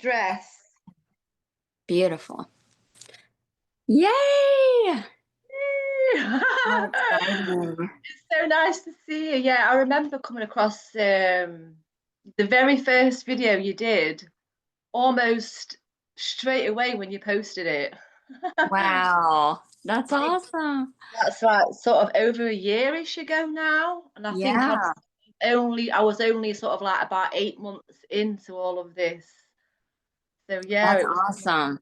dress. Beautiful. Yay! How exciting. It's so nice to see you. Yeah, I remember coming across the very first video you did almost straight away when you posted it. Wow, that's I think awesome. that's like sort of over a year-ish ago now. And I think Yeah, I was only sort of like about 8 months into all of this. So yeah, that's it was awesome.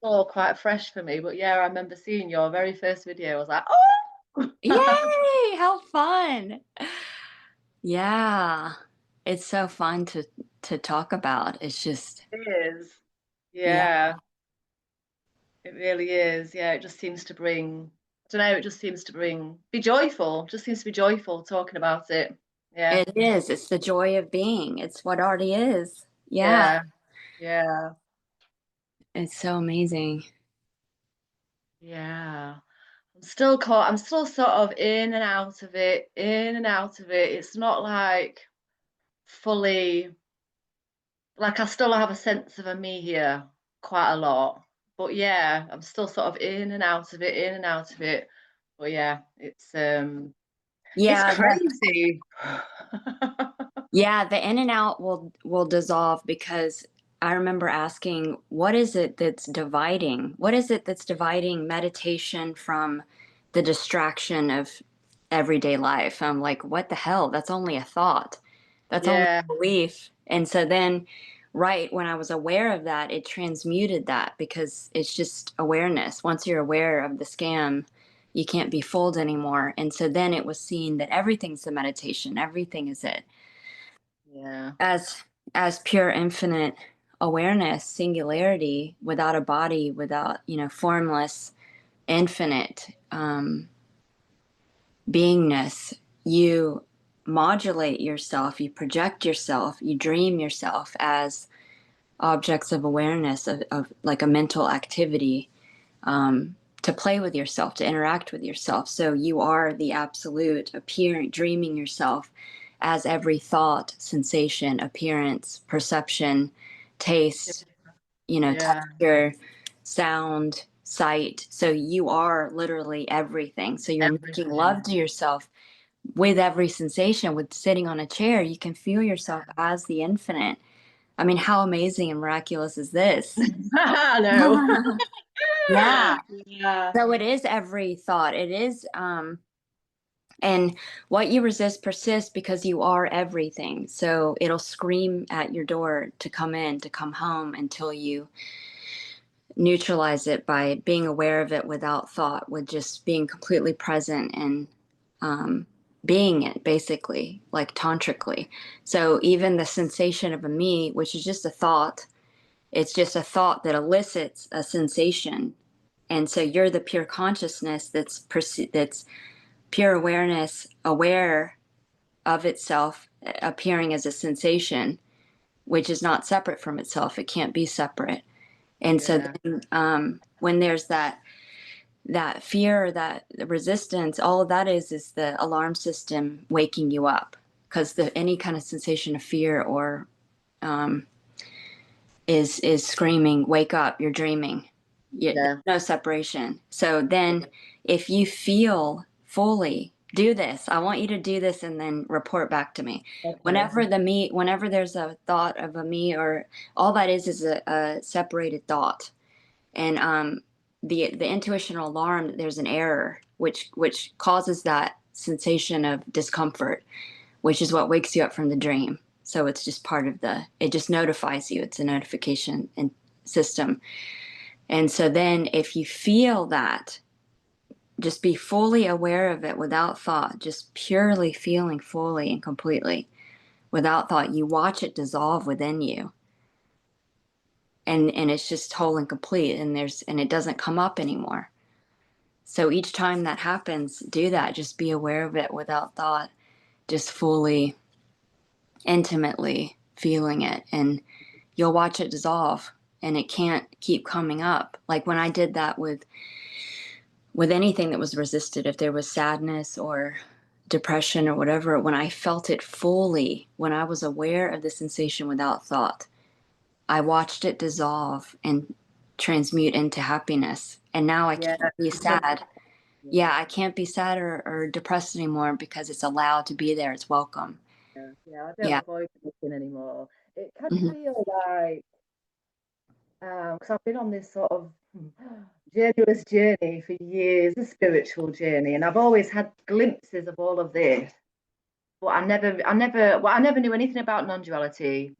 all quite fresh for me. But yeah, I remember seeing your very first video. I was like, oh, Yay! How fun. Yeah, it's so fun to talk about. It's just, it is. yeah, Yeah, it really is. Yeah, it just seems to bring, I don't know, it just seems to bring, be joyful. Just seems to be joyful talking about it. Yeah, it is. It's the joy of being. It's what already is. Yeah, yeah, yeah, it's so amazing. yeah. I'm still caught, I'm still sort of in and out of it, in and out of it. It's not like fully, like I still have a sense of a me here quite a lot. But yeah, I'm still sort of in and out of it, in and out of it. But yeah, it's Yeah, crazy. yeah, the in and out will dissolve because I remember asking, what is it that's dividing? What is it that's dividing meditation from the distraction of everyday life? I'm like, what the hell? That's only a thought. That's only Yeah, a belief. And so then, right when I was aware of that, it transmuted that because it's just awareness. Once you're aware of the scam, you can't be fooled anymore. And so then it was seen that everything's the meditation, everything is it yeah, as pure infinite awareness, singularity, without a body, without, formless infinite beingness. You modulate yourself, you project yourself, you dream yourself as objects of awareness, of like a mental activity, to play with yourself, to interact with yourself. So you are the absolute, appearing, dreaming yourself as every thought, sensation, appearance, perception, taste, yeah, texture, sound, sight. So you are literally everything. So you're making everything. love to yourself with every sensation. With sitting on a chair, you can feel yourself as the infinite. I mean, how amazing and miraculous is this? I know. Yeah. Yeah, So it is every thought. It is, and what you resist persists because you are everything. So it'll scream at your door to come in, to come home until you neutralize it by being aware of it without thought, with just being completely present and being it, basically, like tantrically. So even the sensation of a me, which is just a thought, it's just a thought that elicits a sensation. And so you're the pure consciousness that's pure awareness, aware of itself appearing as a sensation, which is not separate from itself. It can't be separate. And so yeah, then, when there's that fear, that resistance, all of that is the alarm system waking you up, because the any kind of sensation of fear or is screaming, wake up, you're dreaming. yeah. There's no separation. So then if you feel fully, do this. I want you to do this and then report back to me. Okay. Whenever there's a thought of a me, or all that is a separated thought. And the intuitional alarm, there's an error which causes that sensation of discomfort, which is what wakes you up from the dream. So it's just part of it just notifies you. It's a notification and system. And so then if you feel that, just be fully aware of it without thought, just purely feeling fully and completely without thought. You watch it dissolve within you. And it's just whole and complete, and it doesn't come up anymore. So each time that happens, do that. Just be aware of it without thought, just fully, intimately feeling it, and you'll watch it dissolve, and it can't keep coming up. Like when I did that with anything that was resisted, if there was sadness or depression or whatever, when I felt it fully, when I was aware of the sensation without thought, I watched it dissolve and transmute into happiness. And now I Yeah, can't be sad. Yeah, I can't be sad or depressed anymore because it's allowed to be there. It's welcome. yeah. I don't Yeah. avoid looking anymore. It can Hmm. feel like because I've been on this sort of journey for years, a spiritual journey, and I've always had glimpses of all of this. But I never knew anything about non-duality.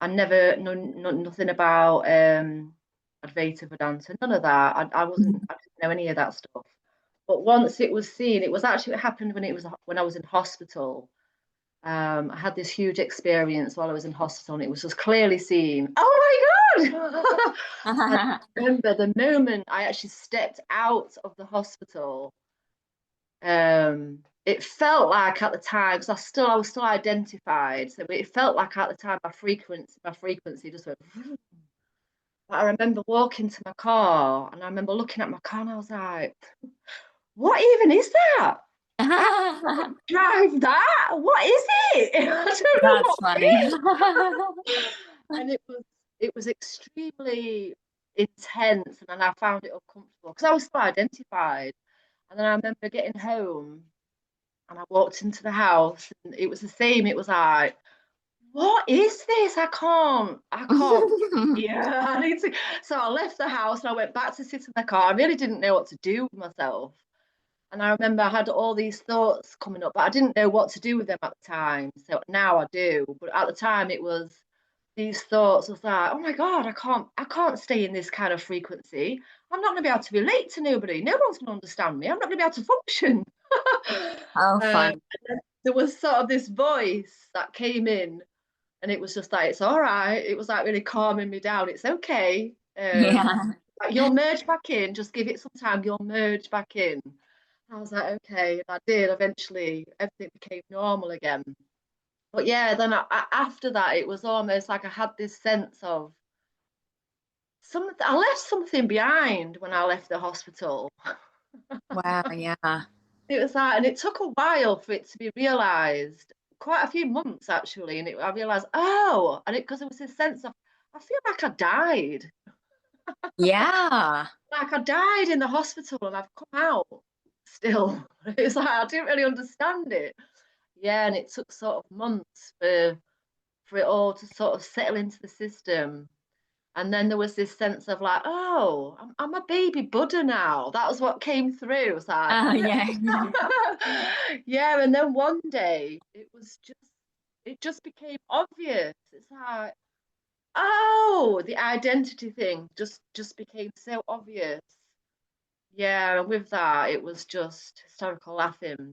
I never knew nothing about Advaita Vedanta, none of that. I didn't know any of that stuff. But once it was seen, it happened when I was in hospital. I had this huge experience while I was in hospital, and it was just clearly seen. Oh my God! I remember the moment I actually stepped out of the hospital. It felt like at the time, because I was still identified, so it felt like at the time my frequency just went. But I remember walking to my car, and I remember looking at my car, and I was like, "What even is that? I drive that? What is it? I don't know That's what funny. it is." And it was extremely intense, and then I found it uncomfortable because I was still identified. And then I remember getting home, and I walked into the house, and it was the same. It was like, what is this? I can't. Yeah, I need to. So I left the house and I went back to sit in the car. I really didn't know what to do with myself. And I remember I had all these thoughts coming up, but I didn't know what to do with them at the time. So now I do. But at the time it was these thoughts was like, oh my God, I can't stay in this kind of frequency. I'm not gonna be able to relate to nobody. No one's gonna understand me. I'm not gonna be able to function. Oh, And fun. then there was sort of this voice that came in, and it was just like, it's all right. It was like really calming me down. It's okay. Yeah. Like, you'll merge back in. Just give it some time. You'll merge back in. I was like, okay, and I did. Eventually, everything became normal again. But yeah, then after that, it was almost like I had this sense of I left something behind when I left the hospital. Wow. Yeah. It was like, and it took a while for it to be realized, quite a few months actually. And I realized, oh, and because it was this sense of, I feel like I died. Yeah. Like I died in the hospital and I've come out still. It's like I didn't really understand it. Yeah, and it took sort of months for it all to sort of settle into the system. And then there was this sense of like, oh, I'm a baby Buddha now. That was what came through. It was like, Oh, yeah. yeah. And then one day it just became obvious. It's like, oh, the identity thing just became so obvious. Yeah, and with that, it was just hysterical laughing,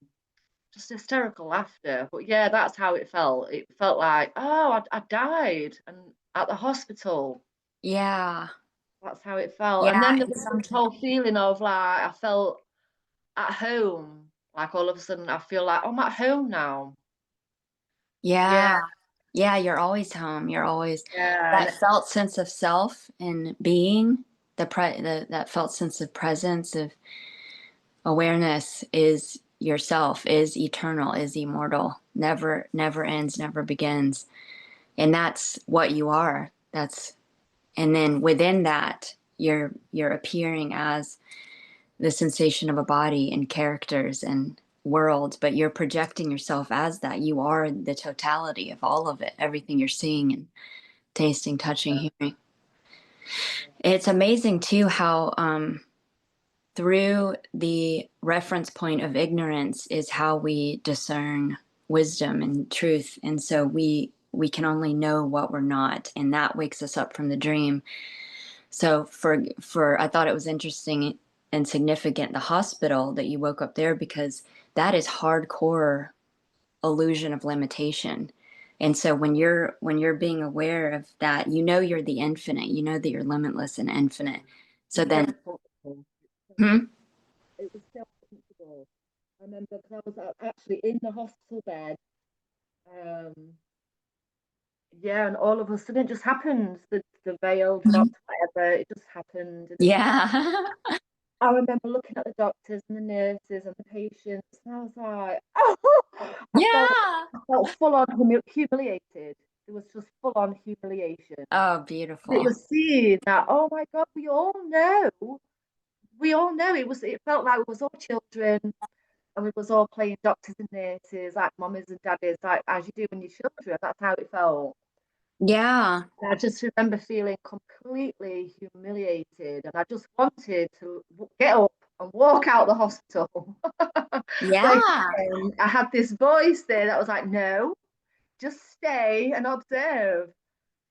just hysterical laughter. But yeah, that's how it felt. It felt like, oh, I died and at the hospital. Yeah. That's how it felt. And Yeah. then there And was this sometimes, whole feeling of like I felt at home. Like all of a sudden I feel like, oh, I'm at home now. Yeah, yeah. Yeah. You're always home. You're always yeah. that felt sense of self and being that felt sense of presence of awareness is yourself, is eternal, is immortal, never ends, never begins. And that's what you are. And then within that, you're appearing as the sensation of a body and characters and worlds, but you're projecting yourself as that. You are the totality of all of it, everything you're seeing and tasting, touching, hearing. It's amazing too how through the reference point of ignorance is how we discern wisdom and truth, and so we can only know what we're not, and that wakes us up from the dream. So for I thought it was interesting and significant the hospital that you woke up there, because that is hardcore illusion of limitation. And so when you're being aware of that, you know you're the infinite, you know that you're limitless and infinite. So So then, comfortable. hmm? It was so comfortable. I remember because I was actually in the hospital bed. Um, yeah, and all of a sudden it just happened. The veil dropped, whatever. It just happened, and it was like Yeah. I remember looking at the doctors and the nurses and the patients, and I was like, oh, Yeah. I felt full on humiliated. It was just full on humiliation. Oh, It beautiful. was seeing that, oh my God, we all know it felt like we was all children and we was all playing doctors and nurses, like mummies and daddies, like as you do when you're children. That's how it felt. Yeah. And I just remember feeling completely humiliated, and I just wanted to get up and walk out the hospital. But Yeah. again, I had this voice there that was like, no, just stay and observe.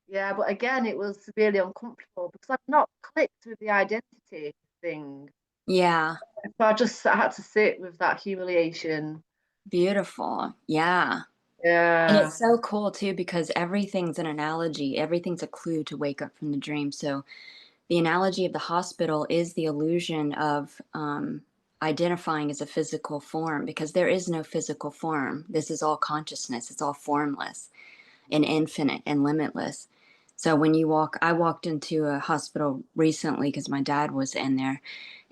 Yeah, but again, it was really uncomfortable because I've not clicked with the identity thing. Yeah. So I had to sit with that humiliation. Beautiful. Yeah. And Yeah. it's so cool too because everything's an analogy, everything's a clue to wake up from the dream. So the analogy of the hospital is the illusion of identifying as a physical form because there is no physical form. This is all consciousness, it's all formless and infinite and limitless. So when you walk, I walked into a hospital recently because my dad was in there,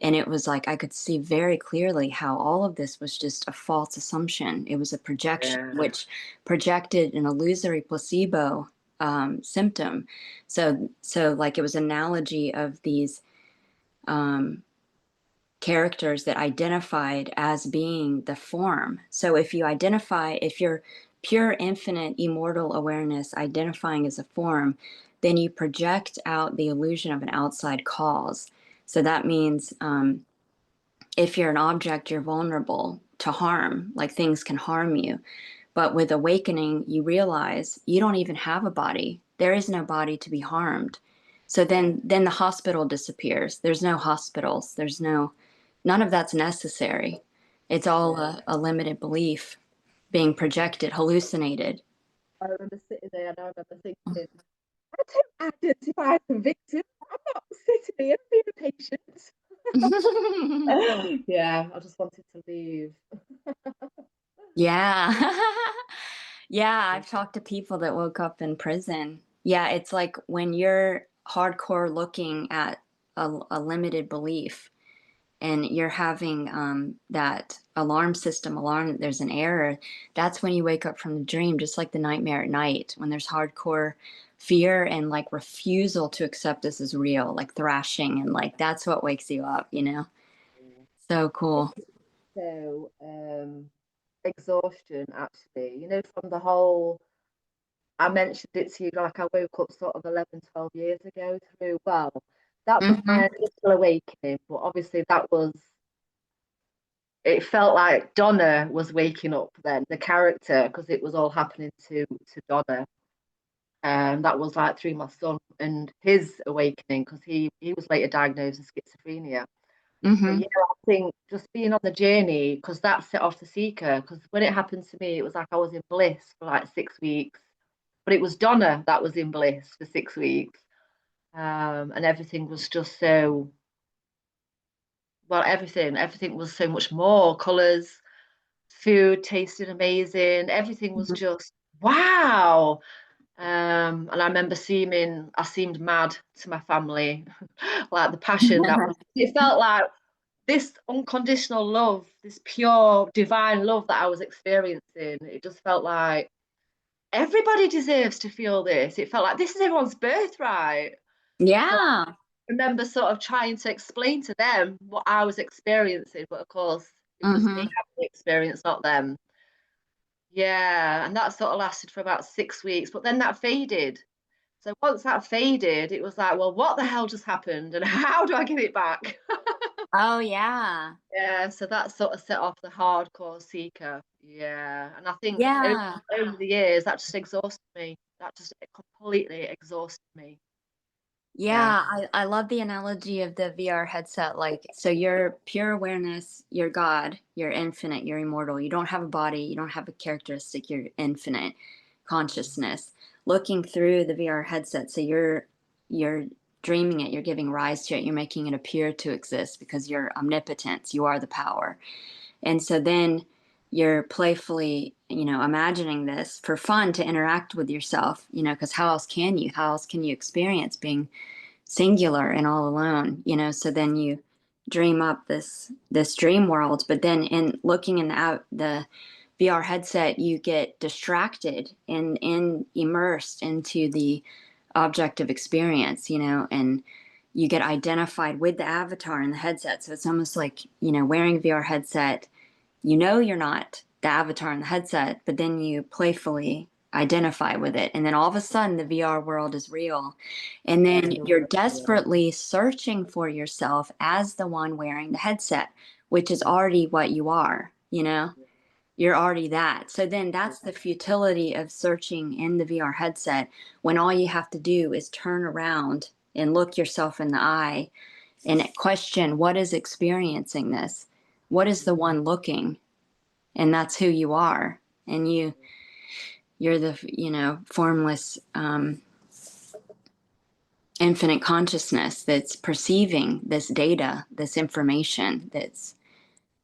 and it was like I could see very clearly how all of this was just a false assumption. It was a projection, Yeah. which projected an illusory placebo symptom. So like it was an analogy of these um, characters that identified as being the form. So if you're pure, infinite, immortal awareness identifying as a form, then you project out the illusion of an outside cause. So that means if you're an object, you're vulnerable to harm, like things can harm you. But with awakening, you realize you don't even have a body. There is no body to be harmed. So then the hospital disappears. There's no hospitals. There's no none of that's necessary. It's all Yeah. a limited belief being projected, hallucinated. I remember sitting there and I remember thinking, I don't identify as a victim. I'm not sitting here being a patient. Yeah, I just wanted to leave. Yeah. Yeah, I've talked to people that woke up in prison. Yeah, it's like when you're hardcore looking at a limited belief and you're having that alarm system alarm that there's an error, that's when you wake up from the dream, just like the nightmare at night, when there's hardcore fear and like refusal to accept this is real, like thrashing, and like that's what wakes you up, you know? So cool. So, exhaustion actually, from the whole, I mentioned it to you, like I woke up sort of 11, 12 years ago through, well, that was Hmm. my initial awakening, but obviously it felt like Donna was waking up then, the character, because it was all happening to Donna. That was like through my son and his awakening because he was later diagnosed with schizophrenia. But Hmm. yeah, I think just being on the journey, because that set off the seeker. Because when it happened to me, it was like I was in bliss for like 6 weeks, but it was Donna that was in bliss for 6 weeks, and everything was just so well. Everything was so much more colors, food tasted amazing. Everything was just wow. And I remember I seemed mad to my family, like the passion that was. It felt like this unconditional love, this pure divine love that I was experiencing. It just felt like everybody deserves to feel this. It felt like this is everyone's birthright. So Yeah. I remember sort of trying to explain to them what I was experiencing, but of course it was just me Hmm. having the experience, not them. Yeah, and that sort of lasted for about 6 weeks, but then that faded. So once that faded, it was like, well, what the hell just happened, and how do I get it back? Oh, yeah. Yeah, so that sort of set off the hardcore seeker. Yeah, and I think Yeah. over the years that just exhausted me. That just completely exhausted me. Yeah. Yeah, I love the analogy of the VR headset. Like, so you're pure awareness, you're God, you're infinite, you're immortal. You don't have a body, you don't have a characteristic, you're infinite consciousness. Looking through the VR headset, so you're dreaming it, you're giving rise to it, you're making it appear to exist because you're omnipotence, you are the power. And so then you're playfully, imagining this for fun to interact with yourself, because how else can you? How else can you experience being singular and all alone, so then you dream up this dream world, but then in looking in the VR headset, you get distracted and immersed into the objective experience, you know, and you get identified with the avatar in the headset. So it's almost like, you know, wearing a VR headset, you know, you're not the avatar in the headset, but then you playfully identify with it. And then all of a sudden the VR world is real. And then you're desperately searching for yourself as the one wearing the headset, which is already what you are, you know? You're already that. So then that's the futility of searching in the VR headset when all you have to do is turn around and look yourself in the eye and question what is experiencing this? What is the one looking? And that's who you are. And you're the, you know, formless, infinite consciousness that's perceiving this data, this information that's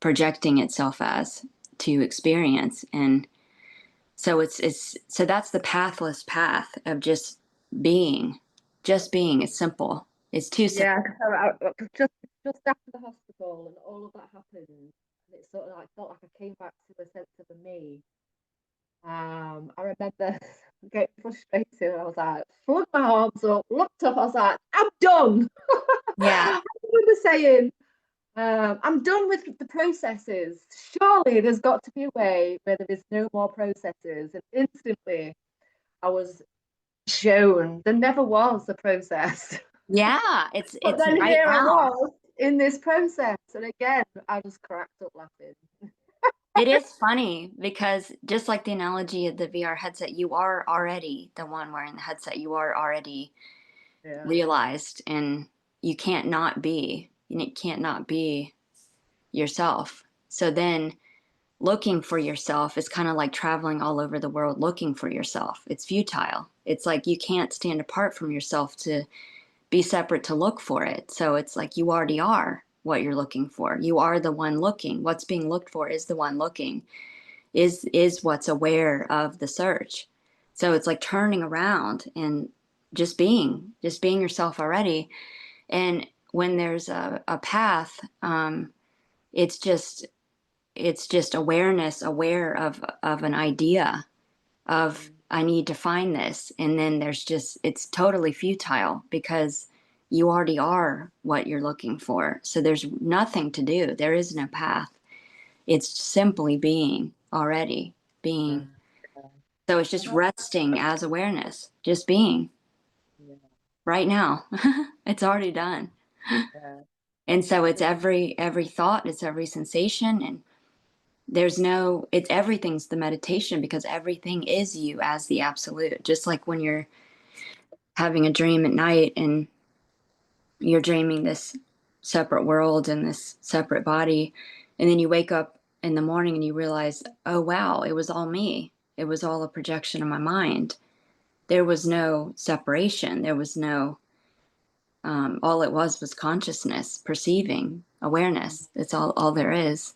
projecting itself as to experience. And so it's so that's the pathless path of just being. Just being. It's simple. It's too simple. Yeah, just after the hospital and all of that happened, and it sort of like felt like I came back to a sense of a me. I remember getting frustrated and I was like, flung my arms up, looked up, I was like, I'm done. Yeah. I remember saying, I'm done with the processes. Surely there's got to be a way where there is no more processes. And instantly I was shown there never was a process. Yeah. But It's then right here I now. was in this process. And again, I just cracked up laughing. It is funny because just like the analogy of the VR headset, you are already the one wearing the headset. You are already Yeah. realized, and you can't not be. You can't not be yourself. So then looking for yourself is kind of like traveling all over the world looking for yourself. It's futile. It's like you can't stand apart from yourself to be separate to look for it. So it's like you already are what you're looking for. You are the one looking. What's being looked for is the one looking, is what's aware of the search. So it's like turning around and just being yourself already. And when there's a path, it's just it's just awareness, aware of an idea of I need to find this. And then there's just it's totally futile because you already are what you're looking for. So there's nothing to do. There is no path. It's simply being already being. So it's just resting as awareness, just being Yeah. right now. It's already done. Yeah. And so it's every thought, it's every sensation, and there's no it's everything's the meditation because everything is you as the absolute. Just like when you're having a dream at night and you're dreaming this separate world and this separate body, and then you wake up in the morning and you realize, oh wow, it was all me. It was all a projection of my mind. There was no separation. There was no all it was consciousness, perceiving, awareness. It's all there is.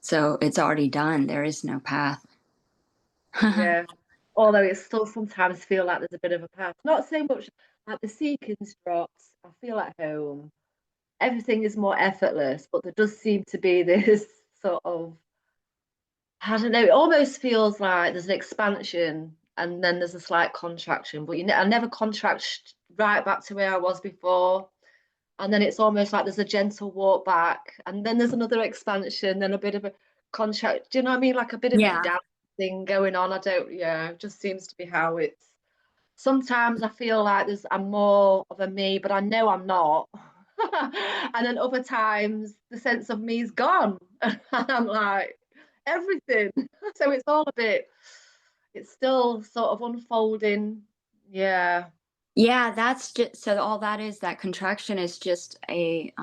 So it's already done. There is no path. Yeah. Although it still sometimes feel like there's a bit of a path. Not so much like the sequence drops. I feel at home. Everything is more effortless, but there does seem to be this sort of, I don't know, it almost feels like there's an expansion and then there's a slight contraction, but I never contract right back to where I was before. And then it's almost like there's a gentle walk back, and then there's another expansion, then a bit of a contract. Do you know what I mean? Like a bit of a Yeah. dance thing going on. I don't, yeah, it just seems to be how it's. Sometimes I feel like I'm more of a me, but I know I'm not. And then other times the sense of me's gone. And I'm like, everything. So it's all a bit, it's still sort of unfolding. Yeah. Yeah, that's just so all that is that contraction is just a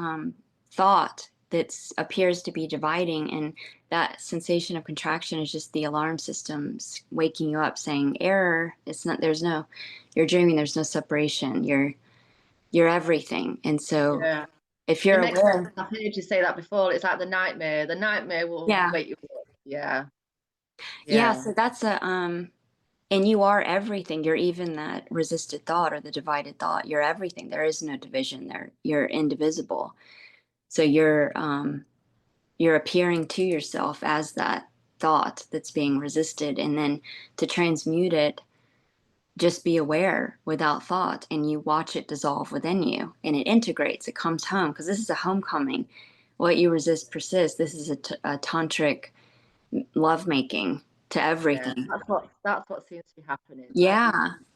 thought that appears to be dividing, and that sensation of contraction is just the alarm systems waking you up saying error. It's not, there's no, you're dreaming, there's no separation. You're everything. And so Yeah. if It you're makes sense. aware, I've heard you say that before. It's like the nightmare. The nightmare will yeah. wake you up. Yeah. Yeah, Yeah. so that's a and you are everything. You're even that resisted thought or the divided thought. You're everything. There is no division there. You're indivisible. So you're appearing to yourself as that. thought that's being resisted, and then to transmute it, just be aware without thought, and you watch it dissolve within you, and it integrates, it comes home, because this is a homecoming. What you resist persists. This is a tantric lovemaking to Yeah, everything. that's what seems to be happening. Yeah.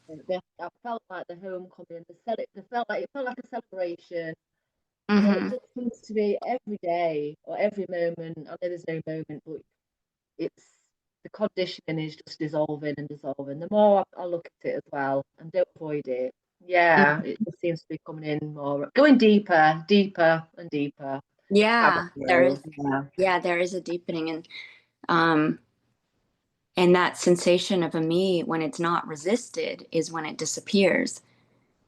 I felt like the homecoming, it felt like a celebration, and then it Mm-hmm. just seems to be every day or every moment. I know there's no moment, but it's the conditioning is just dissolving and dissolving. The more I look at it as well and don't avoid it, yeah, it just seems to be coming in more, going deeper, deeper and deeper. Rabbit Yeah, there is. hole. Yeah. Yeah, there is a deepening, um, and that sensation of a me when it's not resisted is when it disappears.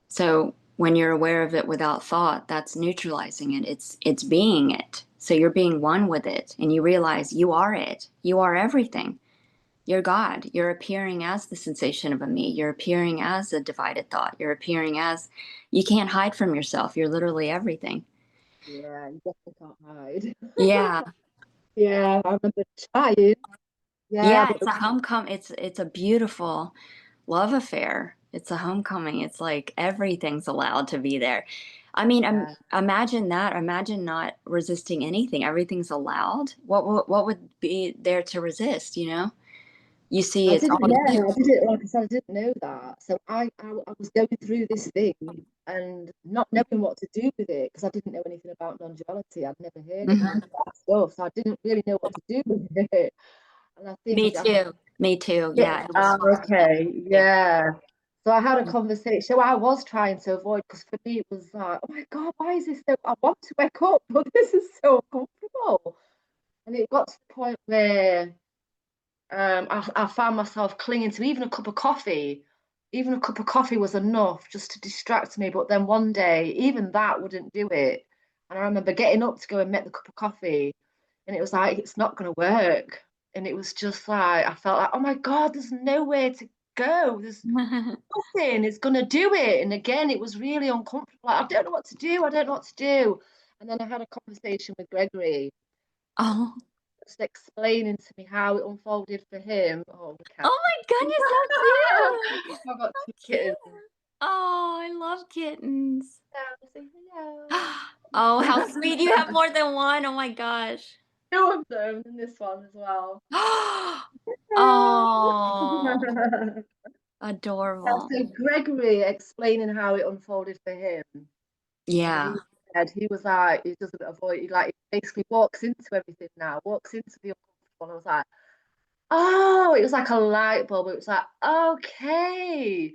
So when you're aware of it without thought, that's neutralizing it. It's being it. So you're being one with it, and you realize you are it. You are everything. You're God. You're appearing as the sensation of a me. You're appearing as a divided thought. You're appearing as, you can't hide from yourself. You're literally everything. Yeah, you definitely can't hide. Yeah. Yeah, I remember trying. Yeah, Yeah, but it's a homecoming. It's a beautiful love affair. It's a homecoming. It's like everything's allowed to be there. I mean, yeah, imagine that. Imagine not resisting anything. Everything's allowed. What would be there to resist, you know? You see, I it's didn't. all Yeah, you. I didn't. Like I said, I didn't know that. So I was going through this thing and not knowing what to do with it because I didn't know anything about non-duality. I'd never heard of any Mhm. of that stuff, so I didn't really know what to do with it. And I think Me too. Me too. yeah, Yeah, it was hard. okay, Yeah. yeah. So I had a conversation. So I was trying to avoid because for me it was like, oh my God, why is this so? I want to wake up, but this is so uncomfortable. And it got to the point where I found myself clinging to even a cup of coffee. Even a cup of coffee was enough just to distract me. But then one day, even that wouldn't do it. And I remember getting up to go and make the cup of coffee, and it was like, it's not going to work. And it was just like, I felt like, oh my God, there's nowhere to go. There's nothing is going to do it. And again, it was really uncomfortable. Like, I don't know what to do. I don't know what to do. And then I had a conversation with Gregory, Oh, just explaining to me how it unfolded for him. Oh, the cat. oh my goodness, so cute. I've got So two kittens. cute. Oh, I love kittens. Say hello. Oh, how sweet. You have more than one. Oh my gosh. Two of them, and this one as well. Oh, adorable. So Gregory explaining how it unfolded for him, and Yeah. he said he was like he doesn't avoid he like he basically walks into everything now, walks into the uncomfortable. And I was like, oh, it was like a light bulb. It was like, okay.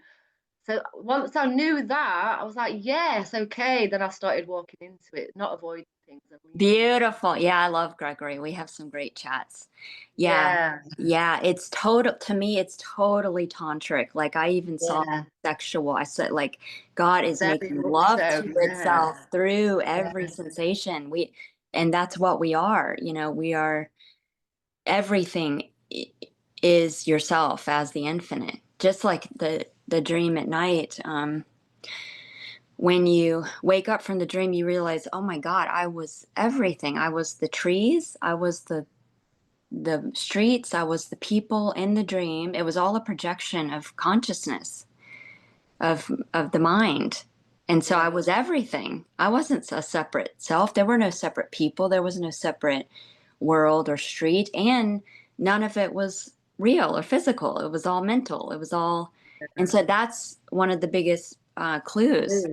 So once I knew that, I was like, yes, okay. Then I started walking into it, not avoiding things and leaning in. Beautiful. Yeah, I love Gregory. We have some great chats. Yeah. Yeah, Yeah, it's total to me, it's totally tantric. Like I even saw yeah, sexual. I said like God is very making much love so. to Yeah, itself through every yeah, sensation. And that's what we are. You know, we are everything is yourself as the infinite. Just like the dream at night. When you wake up from the dream, you realize, oh my God, I was everything. I was the trees, I was the streets, I was the people in the dream. It was all a projection of consciousness, of the mind. And so I yeah, was everything. I wasn't a separate self. There were no separate people. There was no separate world or street. And none of it was real or physical. It was all mental. It was all. And so that's one of the biggest clues.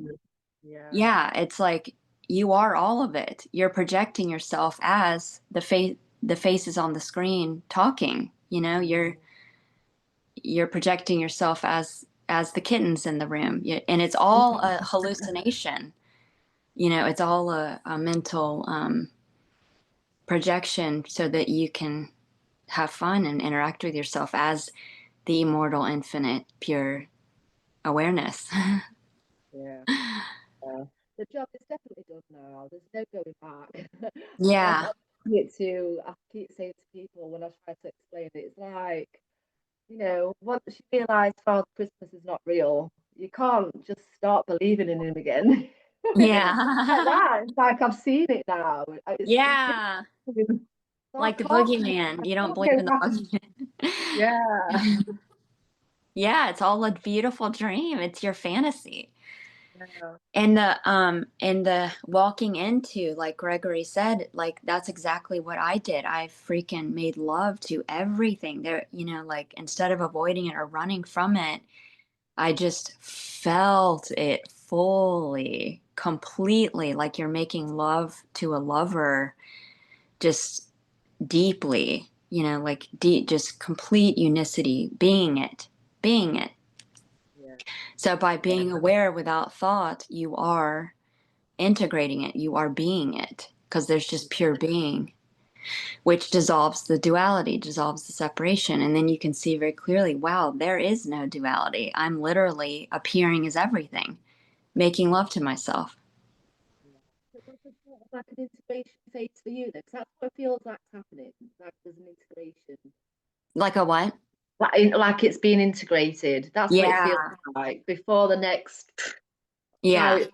yeah. Yeah, it's like you are all of it. You're projecting yourself as the faces on the screen talking. You know, you're projecting yourself as the kittens in the room. And it's all a hallucination. You know, it's all a mental projection so that you can have fun and interact with yourself as the immortal, infinite, pure awareness. Yeah, yeah. The job is definitely done now. There's no going back. And Yeah. I keep saying to people when I try to explain it, it's like, once you realise Father Christmas is not real, you can't just start believing in him again. Like Yeah. that. It's like I've seen it now. It's Yeah. Like That the can't, boogeyman. You don't that believe can't in the happen. Yeah. boogeyman. Yeah, it's all a beautiful dream. It's your fantasy. Yeah. And the walking into, like Gregory said, like that's exactly what I did. I freaking made love to everything there, you know, like instead of avoiding it or running from it, I just felt it fully, completely, like you're making love to a lover, just deeply, you know, like deep, just complete unicity, being it. Yeah. So by being aware without thought, you are integrating it, you are being it, because there's just pure being, which dissolves the duality, dissolves the separation. And then you can see very clearly, wow, there is no duality. I'm literally appearing as everything, making love to myself. Yeah. So was it sort of like an integration phase for you then? 'Cause that's what it feels like happening. Like there's an integration. Like a what? Like it's being integrated. That's what it feels Yeah. like before the next. Now Yeah.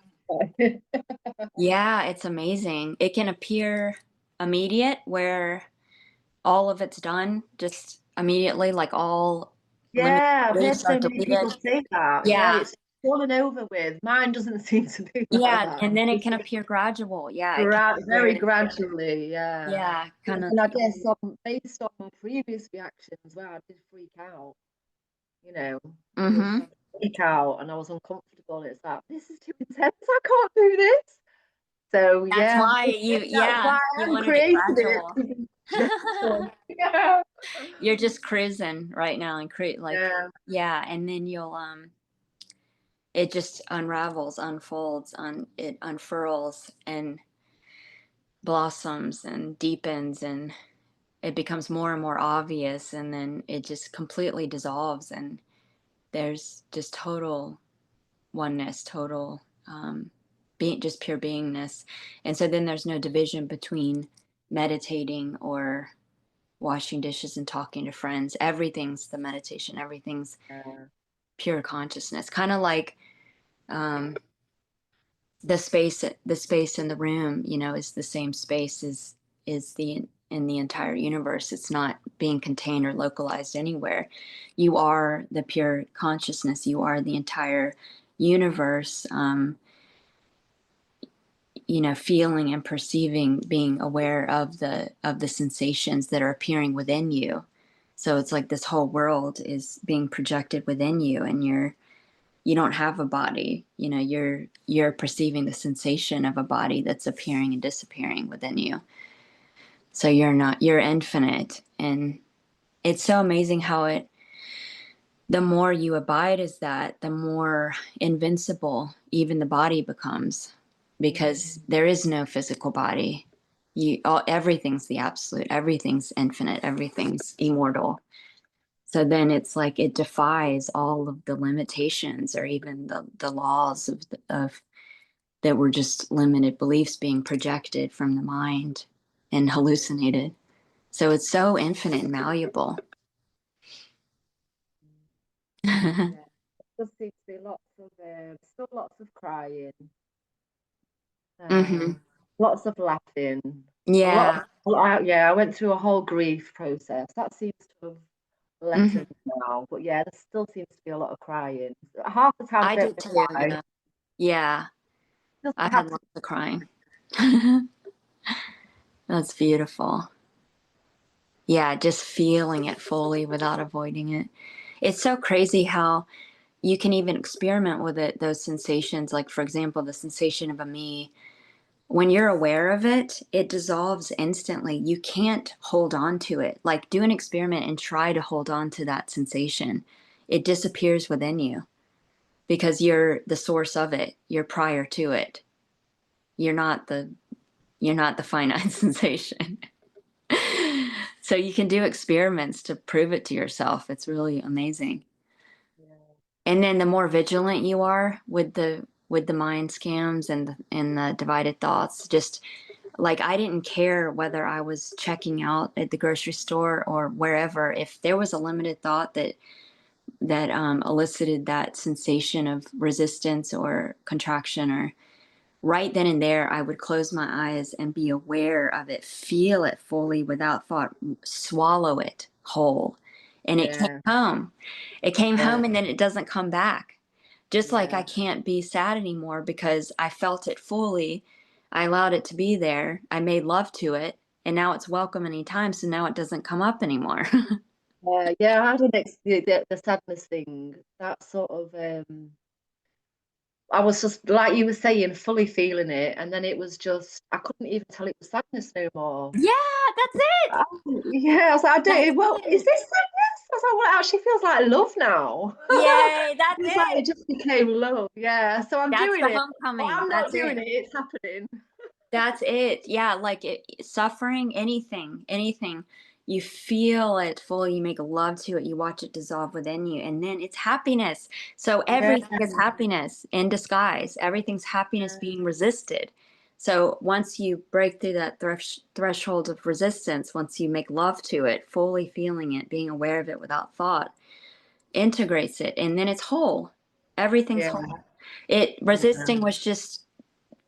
it's Yeah. It's amazing. It can appear immediate where all of it's done just immediately, like all limited yeah, I've heard beliefs are so many people deleted. say that. Yeah, Yeah. it's fallen over with. Mine doesn't seem to be like Yeah. that. And then it It's can just appear gradual. Yeah. It can very appear, gradually, yeah. yeah, kind of. And I guess based on my previous reactions where I did freak out, you know, there was Mm-hmm. like a freak out and I was uncomfortable. It's like, this is too intense. I can't do this. So That's yeah, why you, that's yeah, why you I'm wanted it creating it gradual. to be gentle. Yeah. You're just cruising right now and create like, Yeah. yeah, and then you'll it just unravels, unfolds, it unfurls and blossoms and deepens, and it becomes more and more obvious, and then it just completely dissolves, and there's just total oneness, total being, just pure beingness. And so then there's no division between meditating or washing dishes and talking to friends. Everything's the meditation, everything's Yeah. pure consciousness. Kind of like um, the space in the room, you know, is the same space as is the in the entire universe. It's not being contained or localized anywhere. You are the pure consciousness. You are the entire universe. You know, feeling and perceiving, being aware of the sensations that are appearing within you. So it's like this whole world is being projected within you, and you don't have a body. You know, you're perceiving the sensation of a body that's appearing and disappearing within you. So you're infinite. And it's so amazing how it, the more you abide as that, the more invincible even the body becomes, because there is no physical body. Everything's the absolute, everything's infinite, everything's immortal. So then it's like it defies all of the limitations or even the laws of that were just limited beliefs being projected from the mind and hallucinated. So it's so infinite and malleable. Yeah. There seems to be still lots of crying, Hmm. uh, lots of laughing, a lot Yeah. yeah, I went through a whole grief process. That seems to have Hmm. lessened now, but yeah, there still seems to be a lot of crying. Half the time I I don't did know too. why. Yeah. Yeah. Just I have had to. lots of crying. That's beautiful. Yeah, just feeling it fully without avoiding it. It's so crazy how you can even experiment with it, those sensations. Like, for example, the sensation of a me. When you're aware of it, it dissolves instantly. You can't hold on to it. Like, do an experiment and try to hold on to that sensation. It disappears within you because you're the source of it. You're prior to it. You're not the you're not the finite sensation. So you can do experiments to prove it to yourself. It's really amazing. Yeah. And then the more vigilant you are with the mind scams and the divided thoughts, just like I didn't care whether I was checking out at the grocery store or wherever. If there was a limited thought that elicited that sensation of resistance or contraction, or right then and there, I would close my eyes and be aware of it, feel it fully without thought, swallow it whole. And it came Yeah, home. It came yeah, home and then it doesn't come back. Just like I yeah, can't be sad anymore because I felt it fully. I allowed it to be there. I made love to it. And now it's welcome anytime. So now it doesn't come up anymore. yeah, yeah. I had an the sadness thing. That sort of I was just like you were saying, fully feeling it, and then it was just I couldn't even tell it was sadness no more. Yeah, that's it. Yeah, I was like, I That's don't. Well, is it. this sadness? I was like, well, it actually feels like love now. Yay, It that's feels like it. it just became love. Yeah, so I'm That's doing the it. But homecoming. I'm not That's doing it. it. It's happening. That's it. Yeah, like suffering, anything. You feel it fully, you make love to it, you watch it dissolve within you, and then it's happiness. So Yeah, everything is happiness in disguise. Everything's happiness being resisted. So once you break through that threshold of resistance, once you make love to it, fully feeling it, being aware of it without thought, integrates it, and then it's whole. Everything's yeah, whole. It yeah, resisting was just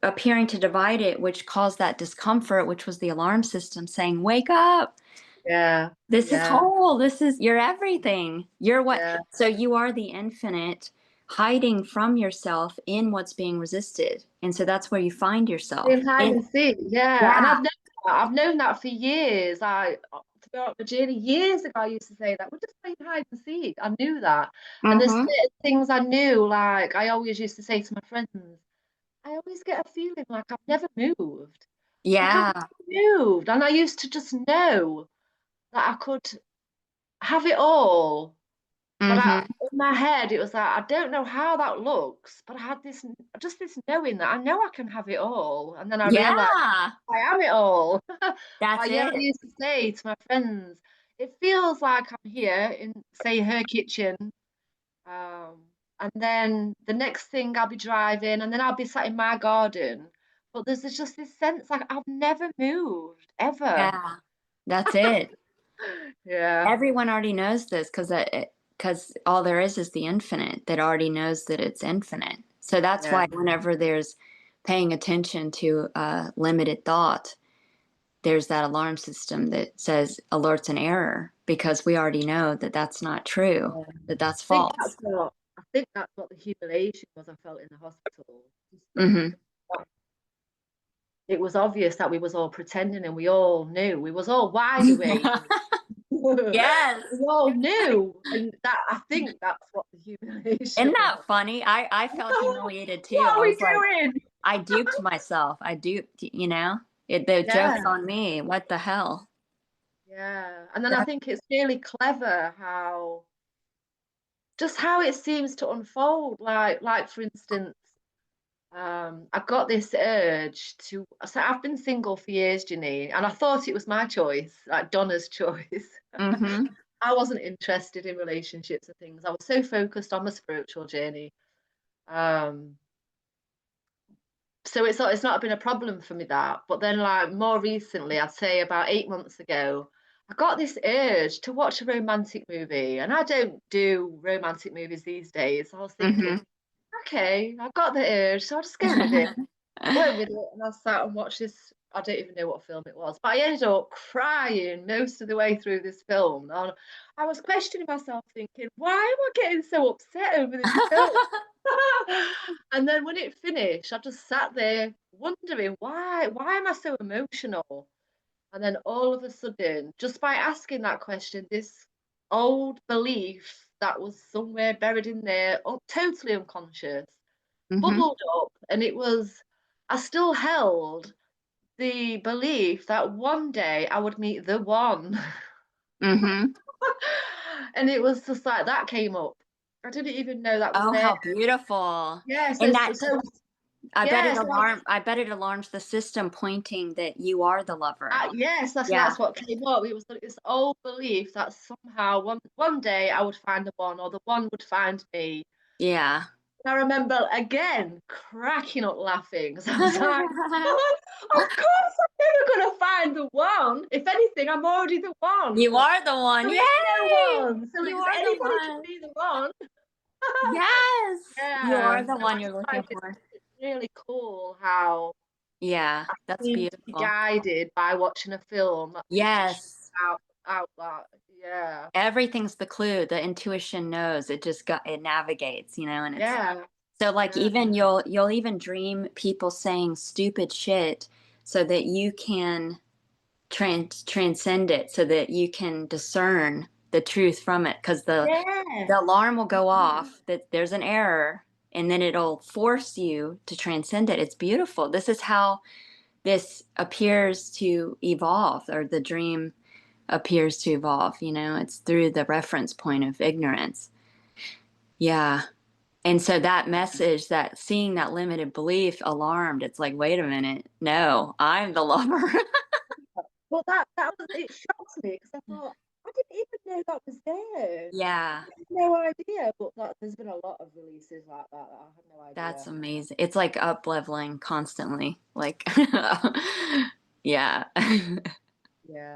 appearing to divide it, which caused that discomfort, which was the alarm system saying, wake up. yeah, This is yeah, whole. This is, you're everything. You're what? yeah. So you are the infinite hiding from yourself in what's being resisted. And so that's where you find yourself. In hide And and seek, yeah. And yeah. I've known that for years. To go on the journey years ago, I used to say that we're just playing hide and seek. I knew that. And there's Mm-hmm. certain things I knew, like I always used to say to my friends, I always get a feeling like I've never moved. Like I've Yeah. never moved. And I used to just know that I could have it all. But Mm-hmm. in my head, it was like, I don't know how that looks, but I had this knowing that I know I can have it all. And then I realized Yeah. I am it all. That's Yeah, I it. used to say to my friends, it feels like I'm here in, say, her kitchen. Um, and then the next thing I'll be driving, and then I'll be sat in my garden. But there's just this sense like I've never moved ever. Yeah. That's it. Yeah, Everyone already knows this because all there is the infinite that already knows that it's infinite. So that's yeah, why whenever there's paying attention to limited thought, there's that alarm system that says alerts an error because we already know that that's not true, yeah. that that's think false. that's what I think that's what the humiliation was I felt in the hospital. Just Mm-hmm. that it was obvious that we was all pretending and we all knew. We was all wide awake. Yes. We all knew. And that I think that's what the humiliation Isn't was. that funny? I felt humiliated too. What are I we was like, doing? I duped myself. I duped, the Yeah, joke's on me. What the hell? yeah. And then I That, think it's really clever how just how it seems to unfold. Like for instance, I got this urge to. So I've been single for years, Ginny, and I thought it was my choice, like Donna's choice. mm-hmm. I wasn't interested in relationships and things. I was so focused on my spiritual journey. Um, so it's not been a problem for me that. But then, like more recently, I'd say about 8 months ago, I got this urge to watch a romantic movie, and I don't do romantic movies these days. So I was thinking, Mm-hmm. okay, I've got the urge, so I'll just go with it. Went with it and I sat and watched this. I don't even know what film it was, but I ended up crying most of the way through this film. And I was questioning myself, thinking, why am I getting so upset over this film? And then when it finished, I just sat there wondering why am I so emotional? And then all of a sudden, just by asking that question, this old belief that was somewhere buried in there, totally unconscious, Mm-hmm. bubbled up, and it was I still held the belief that one day I would meet the one. Mm-hmm. And it was just like that came up. I didn't even know that was Oh, there. how beautiful. Yeah, And that yeah, so I bet it alarms the system pointing that you are the lover. yes, Yeah. that's what came up. It was like this old belief that somehow one day I would find the one, or the one would find me. Yeah. I remember again cracking up laughing because I was like, of course I'm never gonna find the one. If anything, I'm already the one. You are the So one. it's no Yay! one. So You it's are the anybody can one. be the one. Yes. You Yeah. are So the I one you're just looking find it, for. really cool how Yeah, I that's seem to be beautiful. guided by watching a film that teaches Yes. out that. Yeah. Everything's the clue. The intuition knows. It just got it navigates, and it's Yeah. so like Yeah. even you'll even dream people saying stupid shit so that you can transcend it, so that you can discern the truth from it, because the Yes. alarm will go off that there's an error, and then it'll force you to transcend it. It's beautiful. This is how this appears to evolve, or the dream appears to evolve. It's through the reference point of ignorance. Yeah. And so that message, that seeing that limited belief alarmed, it's like, wait a minute, no, I'm the lover. Well, that was it shocked me because I thought I didn't even know that was there. Yeah, I had no idea, but there's been a lot of releases like that I had no that's idea. amazing. It's like up leveling constantly. Like, yeah. Yeah,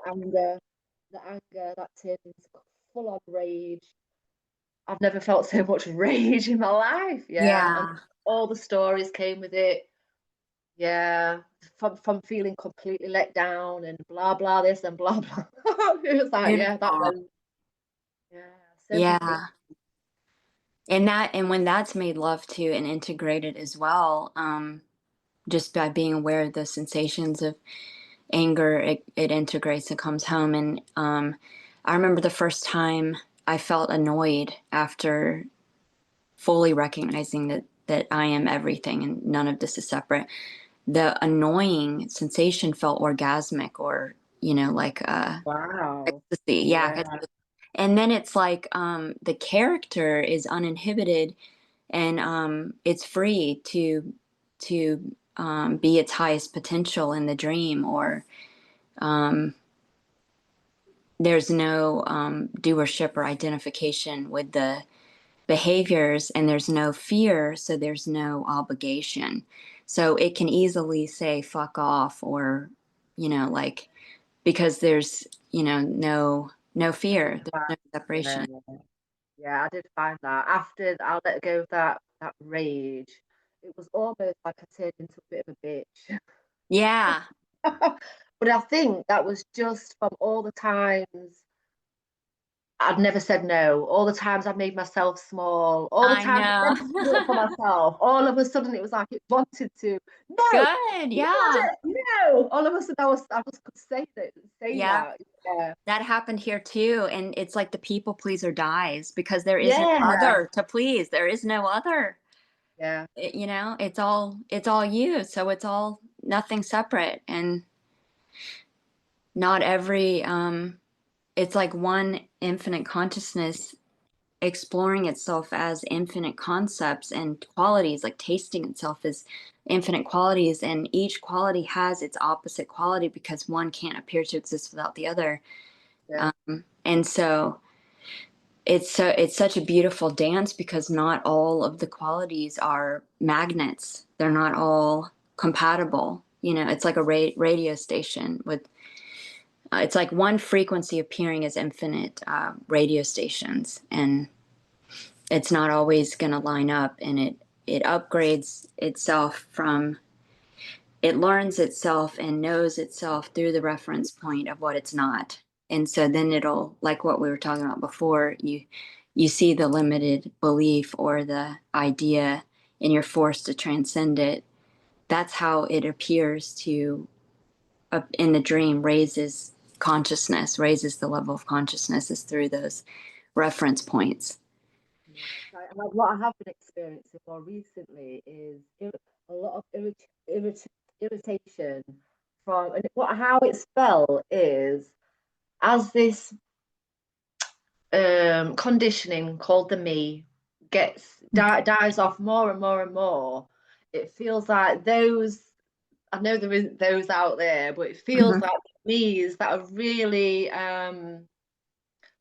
and the anger that turned into full on rage. I've never felt so much rage in my life. Yeah, and Yeah. all the stories came with it. Yeah, from feeling completely let down and blah blah this and blah blah. It was like, yeah, that Beautiful. went. Yeah, so many things. Yeah. And when that's made love to and integrated as well, just by being aware of the sensations of anger, it integrates and comes home. And I remember the first time I felt annoyed after fully recognizing that I am everything and none of this is separate. The annoying sensation felt orgasmic, or like Wow. ecstasy. Yeah. Yeah. And then it's like the character is uninhibited, and it's free to be its highest potential in the dream, or um, there's no doership or identification with the behaviors, and there's no fear, so there's no obligation. So it can easily say fuck off, or like, because there's no I did fear, there's find, no separation. yeah, yeah, I did find that after I let go of that rage, it was almost like I turned into a bit of a bitch. Yeah, But I think that was just from all the times I'd never said no, all the times I've made myself small, all the I times I know. wanted to do it for myself. All of a sudden, it was like it wanted to. No, Good. no, Yeah. no. All of a sudden, I just could say Yeah. that. Yeah, That happened here too. And it's like the people pleaser dies because there is no yeah, other to please. There is no other. yeah. It's all you. So it's all nothing separate. And not every it's like one infinite consciousness exploring itself as infinite concepts and qualities, like tasting itself as infinite qualities, and each quality has its opposite quality because one can't appear to exist without the other. Yeah. And so it's such a beautiful dance, because not all of the qualities are magnets. They're not all compatible. It's like a radio station with it's like one frequency appearing as infinite radio stations, and it's not always going to line up, and it upgrades itself from it learns itself and knows itself through the reference point of what it's not. And so then it'll, like what we were talking about before, you see the limited belief or the idea, and you're forced to transcend it. That's how it appears to in the dream, raises consciousness, raises the level of consciousness, is through those reference points. Yeah. So what I have been experiencing more recently is a lot of irritation from, and how it's felt is as this conditioning called the me dies off more and more and more. It feels like those, I know there isn't those out there, but it feels Mm-hmm. like me's that are really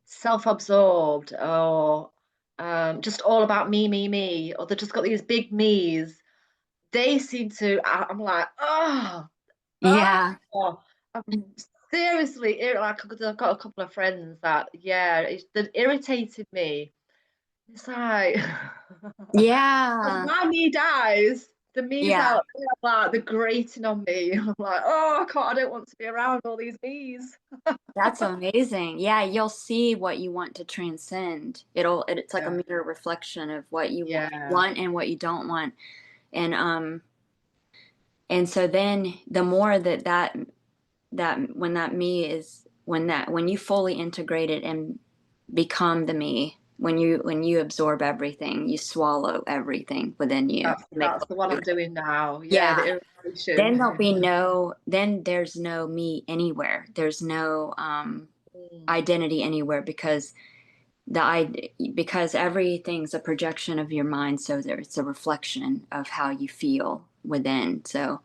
self-absorbed, or just all about me, or they've just got these big me's. They seem to. I'm like, oh, Yeah. oh. I'm seriously like, I've got a couple of friends that, yeah, that irritated me. It's like, as Yeah. my me dies, The me's Yeah, out there, like, they're grating on me. I'm like, oh, I don't want to be around all these me's. that's amazing. Yeah, you'll see what you want to transcend. It's like a Yeah, mirror reflection of what you yeah, want and what you don't want. And and so then the more that when that me is when you fully integrate it and become the me, when you absorb everything, you swallow everything within you. Make that's the one I'm doing now. Yeah, Yeah. the Then there'll irrigation. be no, then there's no me anywhere. There's no Mm, identity anywhere because because everything's a projection of your mind, so it's a reflection of how you feel within. So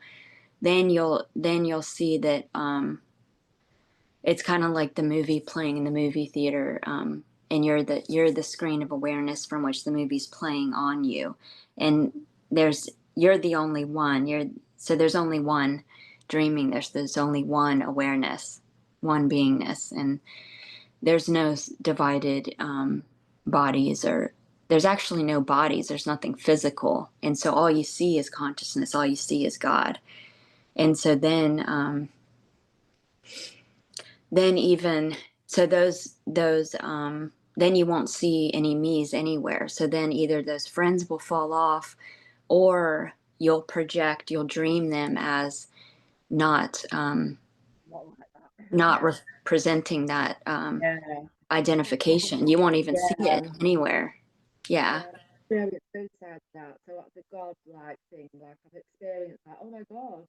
then you'll see that it's kind of like the movie playing in the movie theater, and you're the screen of awareness from which the movie's playing on you, and you're the only one. So there's only one dreaming. There's only one awareness, one beingness, and there's no divided bodies, or there's actually no bodies. There's nothing physical, and so all you see is consciousness. All you see is God, and so then even so then you won't see any me's anywhere, so then either those friends will fall off, or you'll dream them as not not like that. not Yeah, representing that yeah. identification. You won't even see Yeah, it anywhere. Yeah. yeah. Yeah, it's so sad that. So like the God-like thing, like I've experienced like, oh my God,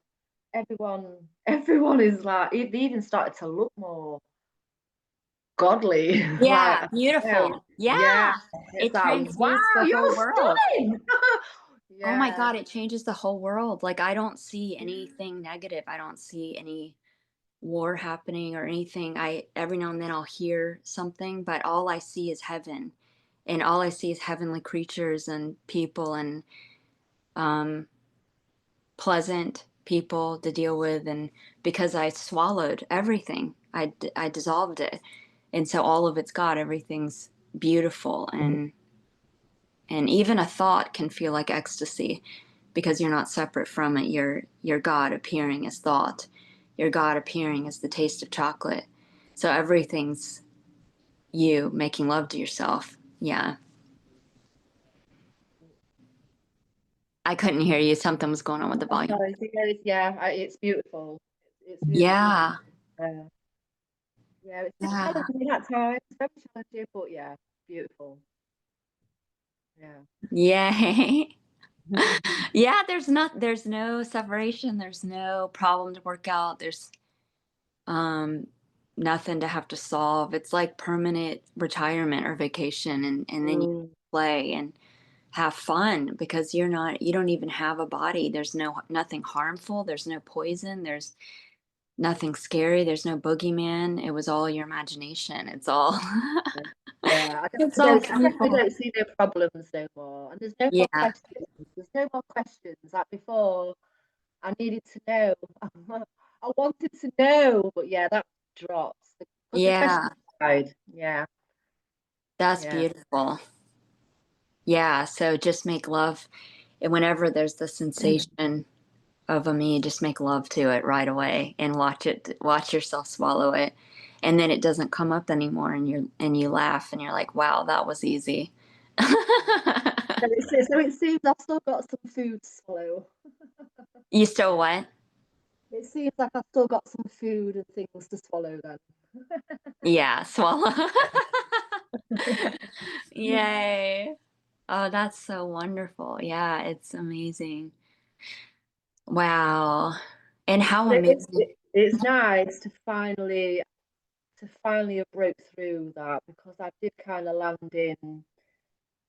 everyone is like, they even started to look more godly. Like, Yeah, oh, beautiful. yeah, Yeah, it's it like, transmutes wow, the whole you're world. stunning. Oh my Yeah. God, it changes the whole world. Like, I don't see anything negative. I don't see any war happening or anything. I Every now and then I'll hear something, but all I see is heaven. And all I see is heavenly creatures and people, and um pleasant people to deal with, and because I swallowed everything, I dissolved it, and so all of it's God. Everything's beautiful, and even a thought can feel like ecstasy because you're not separate from it. You're God appearing as thought. You're God appearing as the taste of chocolate. So everything's you making love to yourself. Yeah. I couldn't hear you. Something was going on with the Oh, volume. sorry. It's beautiful. It's beautiful. Yeah. Yeah, yeah. It's Yeah. challenging at times, very challenging, but yeah, beautiful. Yeah. Yay. Yeah, there's no separation, there's no problem to work out, there's um nothing to have to solve. It's like permanent retirement or vacation, and then you Mm. play and have fun because you don't even have a body. There's nothing harmful, there's no poison, there's nothing scary, there's no boogeyman. It was all your imagination. It's all Yeah, it's all I definitely beautiful. don't see no problems no more. And there's no more Yeah. questions. There's no more questions. Like before, I needed to know. I wanted to know, but yeah, that drops because the question Yeah, died. Yeah, that's yeah. beautiful. Yeah, so just make love. And whenever there's the sensation of a me, just make love to it right away and watch yourself swallow it. And then it doesn't come up anymore, and you laugh and you're like, wow, that was easy. So it seems I've still got some food to swallow. You still what? It seems like I've still got some food and things to swallow then. Yeah, swallow. Yay. Oh, that's so wonderful. Yeah, it's amazing. Wow. And how But amazing. it's nice to finally have broke through that because I did kind of land in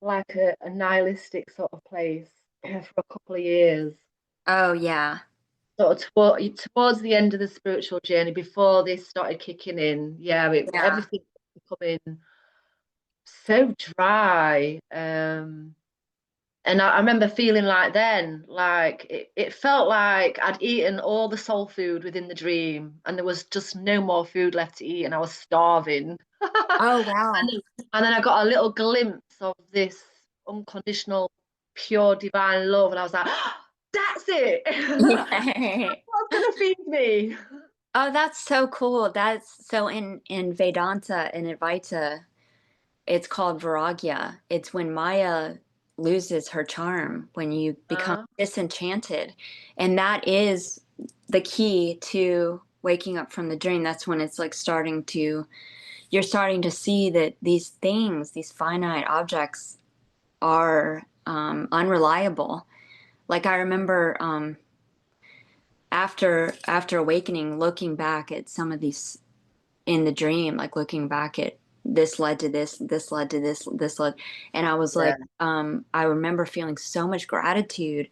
like a nihilistic sort of place for a couple of years. Oh, yeah. Sort of towards the end of the spiritual journey, before this started kicking in, yeah, Yeah. everything was becoming so dry. And I remember feeling like then, like it felt like I'd eaten all the soul food within the dream, and there was just no more food left to eat, and I was starving. Oh, wow. And then I got a little glimpse of this unconditional, pure, divine love, and I was like, That's it. Yeah. What's gonna feed me? Oh, that's so cool. That's so in Vedanta and Advaita, it's called Viragya. It's when Maya loses her charm, when you become Uh, disenchanted. And that is the key to waking up from the dream. That's when it's like you're starting to see that these things, these finite objects, are unreliable. Like I remember after awakening, looking back at some of these in the dream, like looking back at this led to this led to this led, and I was yeah, like, I remember feeling so much gratitude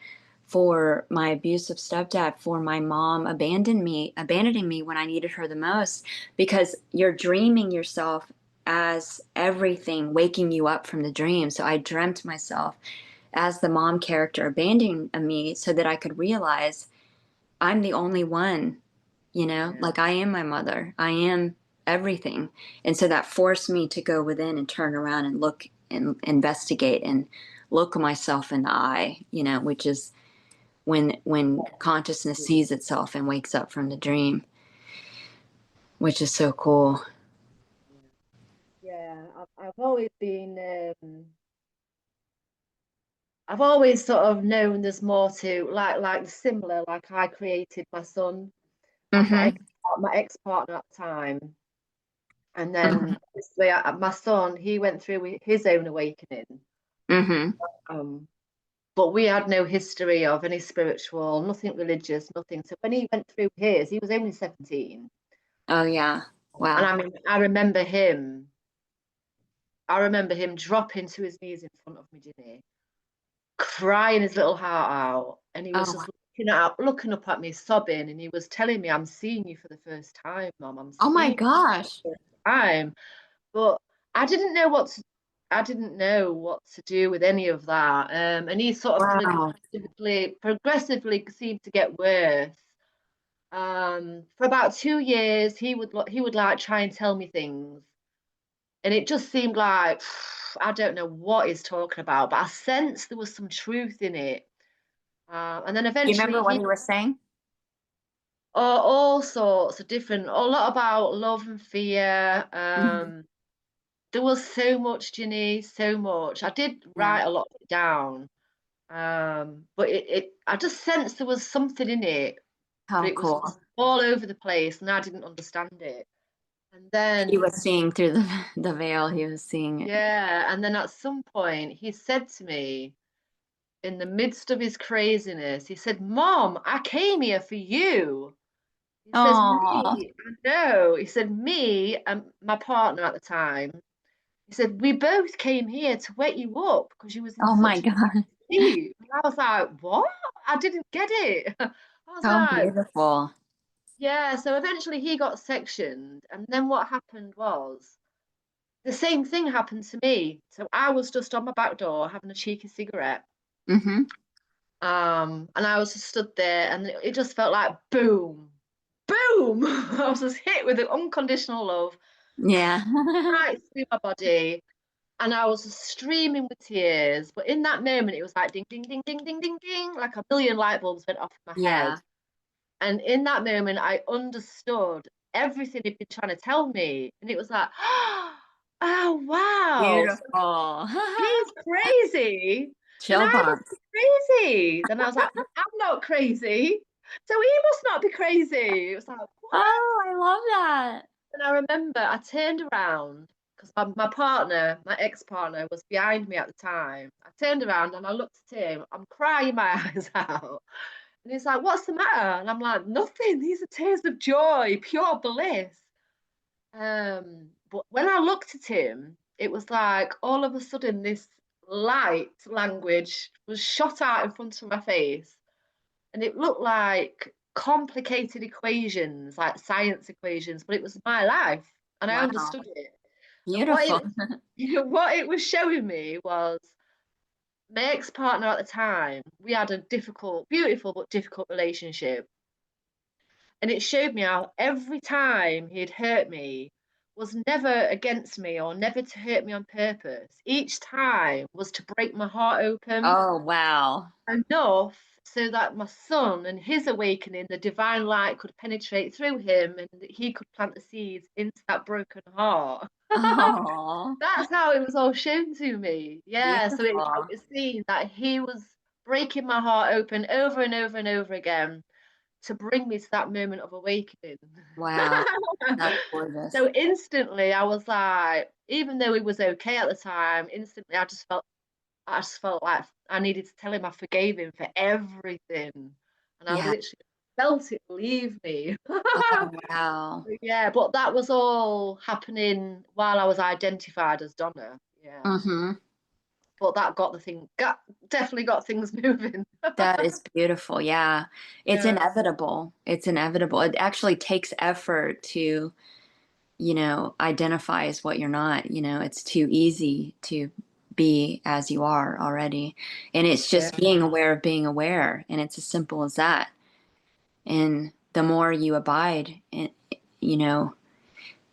for my abusive stepdad, for my mom abandoning me when I needed her the most, because you're dreaming yourself as everything waking you up from the dream. So I dreamt myself as the mom character abandoning me so that I could realize I'm the only one, yeah, like I am my mother. I am everything. And so that forced me to go within and turn around and look and investigate and look myself in the eye, which is when consciousness sees itself and wakes up from the dream, which is so cool. yeah. I've always I've always sort of known there's more to like similar. Like I created my son, like Mm-hmm. my ex partner at the time, and then Mm-hmm. obviously my son, he went through his own awakening. Mm-hmm. Um, but we had no history of any spiritual, nothing religious, nothing. So when he went through his, he was only 17. Oh yeah. And Wow. I mean, I remember him dropping to his knees in front of me, Ginny, crying his little heart out. And he was Oh. just looking up at me, sobbing. And he was telling me, I'm seeing you for the first time, Mom. I'm Oh my seeing you gosh. for the first time. But I didn't know I didn't know what to do with any of that. And he sort of Wow. progressively seemed to get worse. For about 2 years, he would like try and tell me things, and it just seemed like I don't know what he's talking about, but I sensed there was some truth in it. And then Do you remember eventually what he he was saying? all sorts of different, a lot about love and fear. Mm-hmm. There was so much, Ginny, so much. I did Yeah. write a lot of it down, but I just sensed there was something in it, but How it was cool. just all over the place, and I didn't understand it. And He then, was seeing through the veil. He was seeing it. yeah, and then at some point, he said to me, in the midst of his craziness, he said, Mom, I came here for you. He says, Oh. Me, I know. He said, Me and my partner at the time, he said, we both came here to wake you up because you was in Oh my such a God. sleep. And I was like, what? I didn't get it. I was How like, beautiful. yeah. So eventually he got sectioned. And then what happened was the same thing happened to me. So I was just on my back door having a cheeky cigarette. Mm-hmm. And I was just stood there and it just felt like boom, boom. I was just hit with an unconditional love Yeah. right through my body. And I was streaming with tears. But in that moment, it was like ding, ding, ding, ding, ding, ding, ding, like a million light bulbs went off in my head. Yeah. And in that moment, I understood everything he'd been trying to tell me. And it was like, oh, wow. So Beautiful. he's crazy. Then Chill I must bumps. be crazy. Then I was like, I'm not crazy. So he must not be crazy. It was like, what? Oh, I love that. And I remember I turned around because my partner, my ex-partner, was behind me at the time. I turned around and I looked at him. I'm crying my eyes out. And he's like, what's the matter? And I'm like, nothing. These are tears of joy, pure bliss. But when I looked at him, it was like all of a sudden this light language was shot out in front of my face. And it looked like complicated equations, like science equations, but it was my life, and I Wow. understood it. And Beautiful. what it was showing me was my ex-partner at the time. We had a difficult, beautiful but difficult relationship, and it showed me how every time he'd hurt me was never against me or never to hurt me on purpose. Each time was to break my heart open Oh, wow. enough so that my son and his awakening, the divine light could penetrate through him and he could plant the seeds into that broken heart. Oh, That's how it was all shown to me. Yeah, so it beautiful. was seen that he was breaking my heart open over and over and over again to bring me to that moment of awakening. Wow, that's gorgeous. So instantly I was like, even though it was okay at the time, instantly I just felt like I needed to tell him I forgave him for everything. And I Yeah. literally felt it leave me. Oh, wow. Yeah, but that was all happening while I was identified as Donna. Yeah. Mm-hmm. But that definitely got things moving. That is beautiful. Yeah. It's Yeah. inevitable. It's inevitable. It actually takes effort to, identify as what you're not. It's too easy to be as you are already. And it's Yeah. just being aware of being aware. And it's as simple as that. And the more you abide in,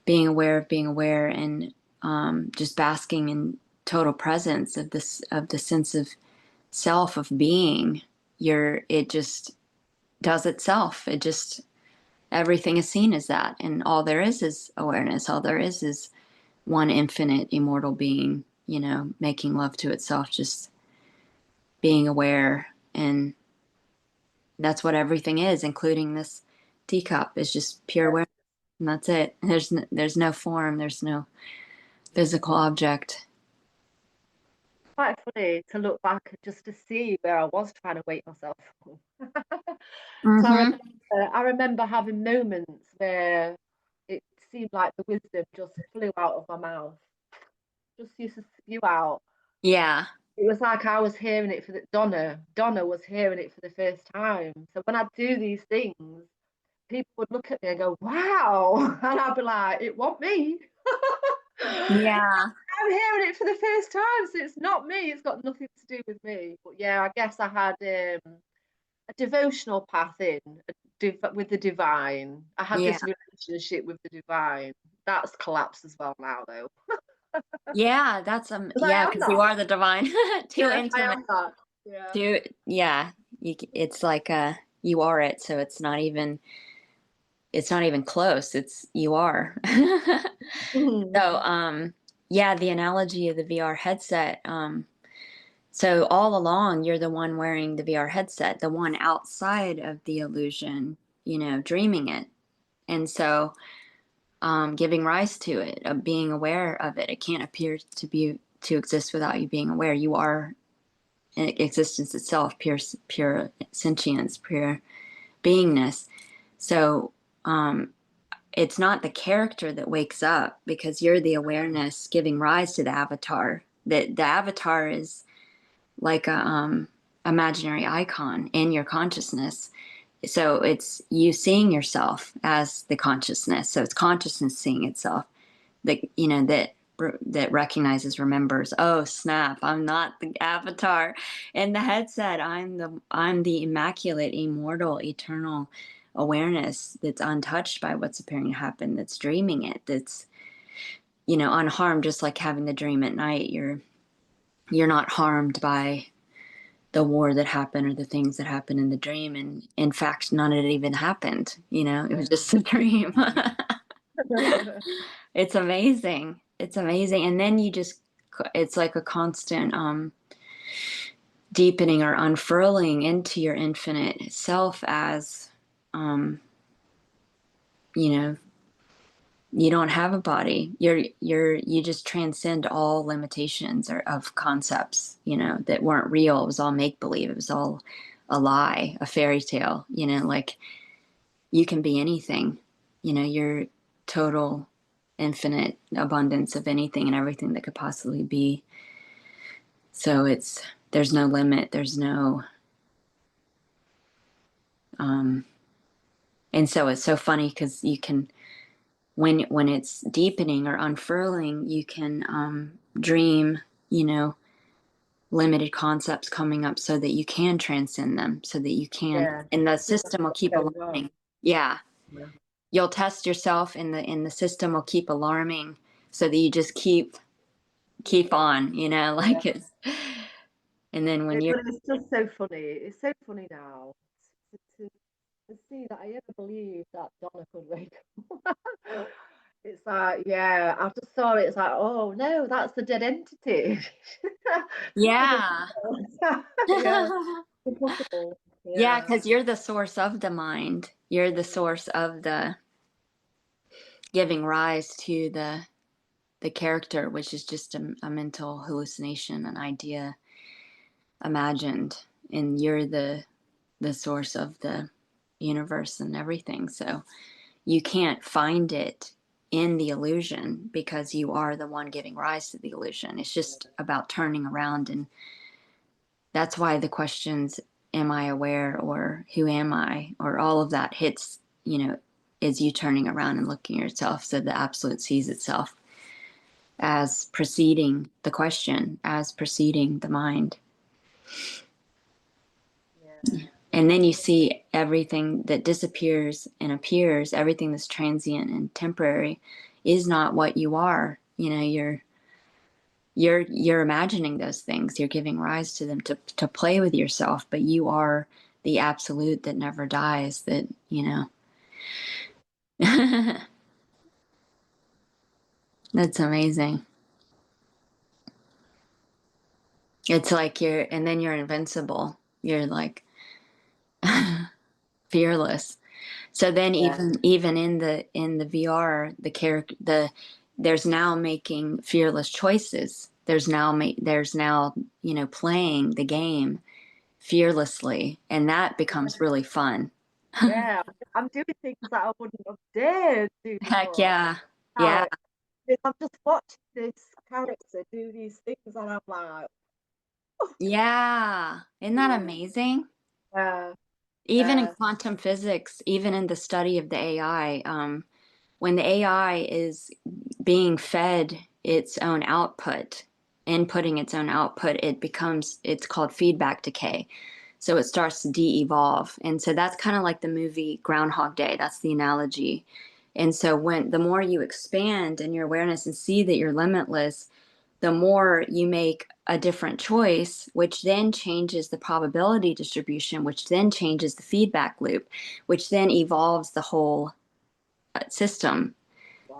being aware and just basking in total presence of this, of the sense of self, of being, it just does itself. It just, everything is seen as that. And all there is awareness. All there is one infinite immortal being, making love to itself, just being aware. And that's what everything is, including this teacup, is just pure awareness. And that's it. There's no form, there's no physical object. Quite funny to look back and just to see where I was trying to wake myself up. So Mm-hmm. I remember having moments where it seemed like the wisdom just flew out of my mouth, just used to spew out. Yeah. It was like I was hearing it Donna was hearing it for the first time. So when I do these things, people would look at me and go, wow. And I'd be like, it wasn't me. Yeah. I'm hearing it for the first time, so it's not me. It's got nothing to do with me. But yeah, I guess I had a devotional path with the divine. I had Yeah. this relationship with the divine. That's collapsed as well now, though. Yeah. Because I Yeah, am because you that. are the divine. Too Yeah, I intimate. am that. Yeah. Yeah. It's like, you are it. So it's not even close. You are. Mhm. So, yeah, the analogy of the VR headset. So all along, you're the one wearing the VR headset, the one outside of the illusion, dreaming it. And so, giving rise to it, being aware of it. It can't appear to exist without you being aware. You are existence itself, pure sentience, pure beingness. So, it's not the character that wakes up, because you're the awareness giving rise to the avatar. That the avatar is like a imaginary icon in your consciousness. So it's you seeing yourself as the consciousness. So it's consciousness seeing itself, that that recognizes, remembers, oh snap, I'm not the avatar in the headset. I'm the immaculate, immortal, eternal awareness that's untouched by what's appearing to happen, that's dreaming it, that's unharmed. Just like having the dream at night, you're not harmed by the war that happened or the things that happened in the dream. And in fact, none of it even happened. It was just a dream. It's amazing. It's amazing. And then it's like a constant deepening or unfurling into your infinite self, as, um, you know, you don't have a body. You just transcend all limitations of concepts, that weren't real. It was all make believe. It was all a lie, a fairy tale, like you can be anything, you're total infinite abundance of anything and everything that could possibly be. So there's no limit. There's no, and so it's so funny because you can, when it's deepening or unfurling, you can dream, limited concepts coming up so that you can transcend them, so that you can, Yeah. and the Too much system will stuff keep going on. alarming. Yeah. Yeah. You'll test yourself, and the system will keep alarming, so that you just keep on, Yeah. like it's, And then when you're, But it's just so funny. It's so funny now to see that I ever believed that Donna could wake up. It's like, yeah, I just saw it. It's like, oh no, that's the dead entity. Just yeah. yeah, impossible. Yeah, Yeah, because you're the source of the mind. You're the source of the giving rise to the character, which is just a mental hallucination, an idea imagined, and you're the source of the universe and everything. So you can't find it in the illusion because you are the one giving rise to the illusion. It's just about turning around, and that's why the questions, am I aware, or who am I, or all of that hits, is you turning around and looking at yourself, so the absolute sees itself as preceding the question, as preceding the mind. yeah, And yeah, then you see everything that disappears and appears, everything that's transient and temporary is not what you are. You're imagining those things, you're giving rise to them to play with yourself, but you are the absolute that never dies, that's amazing. It's like and then you're invincible. You're like fearless. So then yeah, even in the VR, there's now making fearless choices. There's now playing the game fearlessly, and that becomes really fun. yeah. I'm doing things that I wouldn't have dared do Heck before. yeah. Yeah. Now, I'm just watching this character do these things, and I'm like, Yeah. Isn't that amazing? yeah, Even in yeah, quantum physics, even in the study of the AI, when the AI is being fed its own output, inputting its own output, it's called feedback decay. So it starts to de-evolve. And so that's kind of like the movie Groundhog Day. That's the analogy. And so when the more you expand in your awareness and see that you're limitless, the more you make a different choice, which then changes the probability distribution, which then changes the feedback loop, which then evolves the whole system.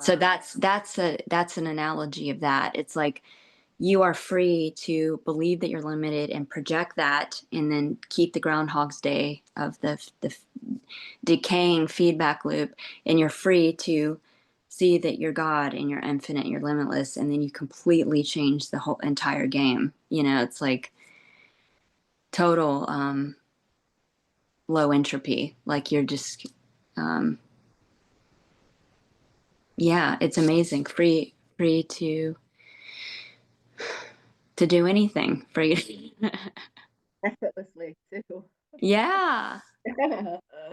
So wow, that's an analogy of that. It's like you are free to believe that you're limited and project that, and then keep the Groundhog's Day of the decaying feedback loop, and you're free to see that you're God and you're infinite, and you're limitless, and then you completely change the whole entire game. It's like total low entropy. Like you're just um, yeah, it's amazing. Free to do anything. Free. effortlessly too. Yeah.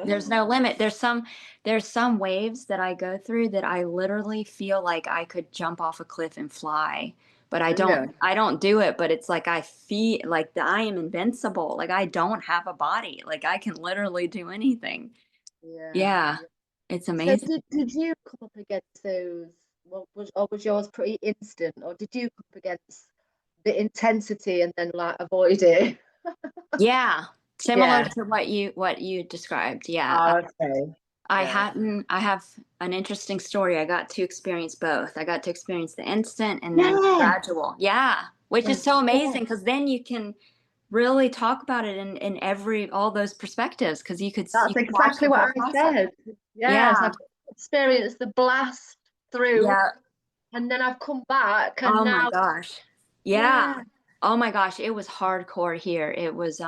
There's no limit. There's some waves that I go through that I literally feel like I could jump off a cliff and fly, but I Yeah, don't do it, but it's like I feel like I am invincible. Like I don't have a body. Like I can literally do anything. yeah, Yeah. yeah. It's So amazing. did you come up against those? What was yours pretty instant, or did you come up against the intensity and then like avoid it? Yeah. Similar Yeah. to what you described. Yeah. Oh, okay. Yeah. I have an interesting story. I got to experience both. I got to experience the instant and then Yeah. gradual. Yeah. Which is Yes. so Yeah. amazing because then you can really talk about it in all those perspectives, because you That's can watch exactly the what whole I process. said. Yeah. Yes, I've experienced the blast through, Yeah. and then I've come back, and Oh my now, gosh. Yeah. yeah. Oh my gosh. It was hardcore here. It was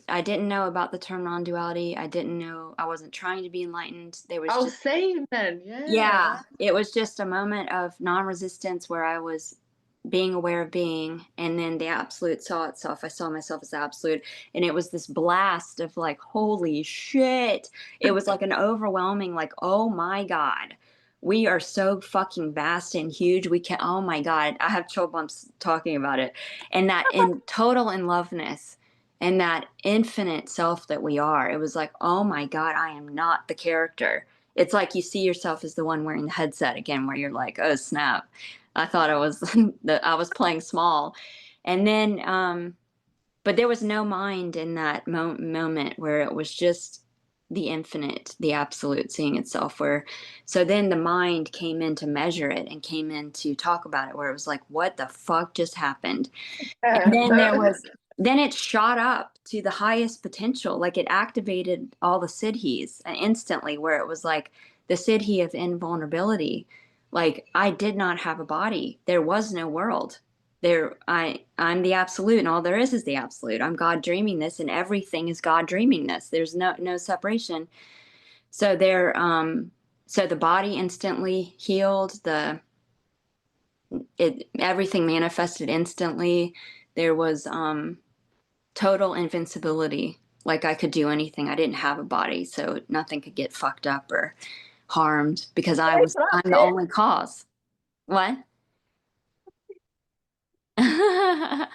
I didn't know about the term non-duality. I didn't know, I wasn't trying to be enlightened. There was Oh, just, same then. Yeah. yeah, Wow. it was just a moment of non-resistance where I was being aware of being, and then the absolute saw itself. I saw myself as absolute, and it was this blast of like, holy shit. It was like an overwhelming, like, oh my God, we are so fucking vast and huge. We can, oh my God, I have chill bumps talking about it. And that in total in loveness and that infinite self that we are, it was like, oh my God, I am not the character. It's like you see yourself as the one wearing the headset again, where you're like, oh snap, I thought I was I was playing small. And then, but there was no mind in that moment where it was just the infinite, the absolute seeing itself. Where, so then the mind came in to measure it and came in to talk about it, where it was like, what the fuck just happened? And then then it shot up to the highest potential. Like it activated all the siddhis instantly, where it was like the siddhi of invulnerability. Like I did not have a body. There was no world. I'm the absolute, and all there is the absolute. I'm God dreaming this, and everything is God dreaming this. There's no separation. So so the body instantly healed, everything manifested instantly. There was total invincibility. Like I could do anything. I didn't have a body, so nothing could get fucked up or harmed because Wait, I'm that's the it. only cause. What? Like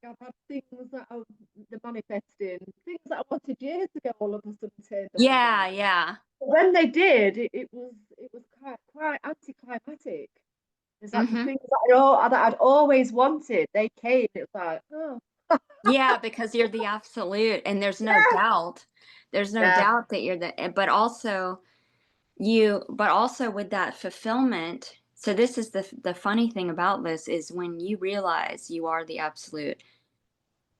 I've had things that I've the manifesting, things that I wanted years ago all of a sudden turned up Yeah, again. yeah. But when they did, it was quite anticlimactic. It's like the Hmm. things that I'd always wanted, they came. It was like, oh Yeah, because you're the absolute, and there's no yeah, doubt. There's no yeah, doubt that you're but also with that fulfillment. So this is the funny thing about this is when you realize you are the absolute,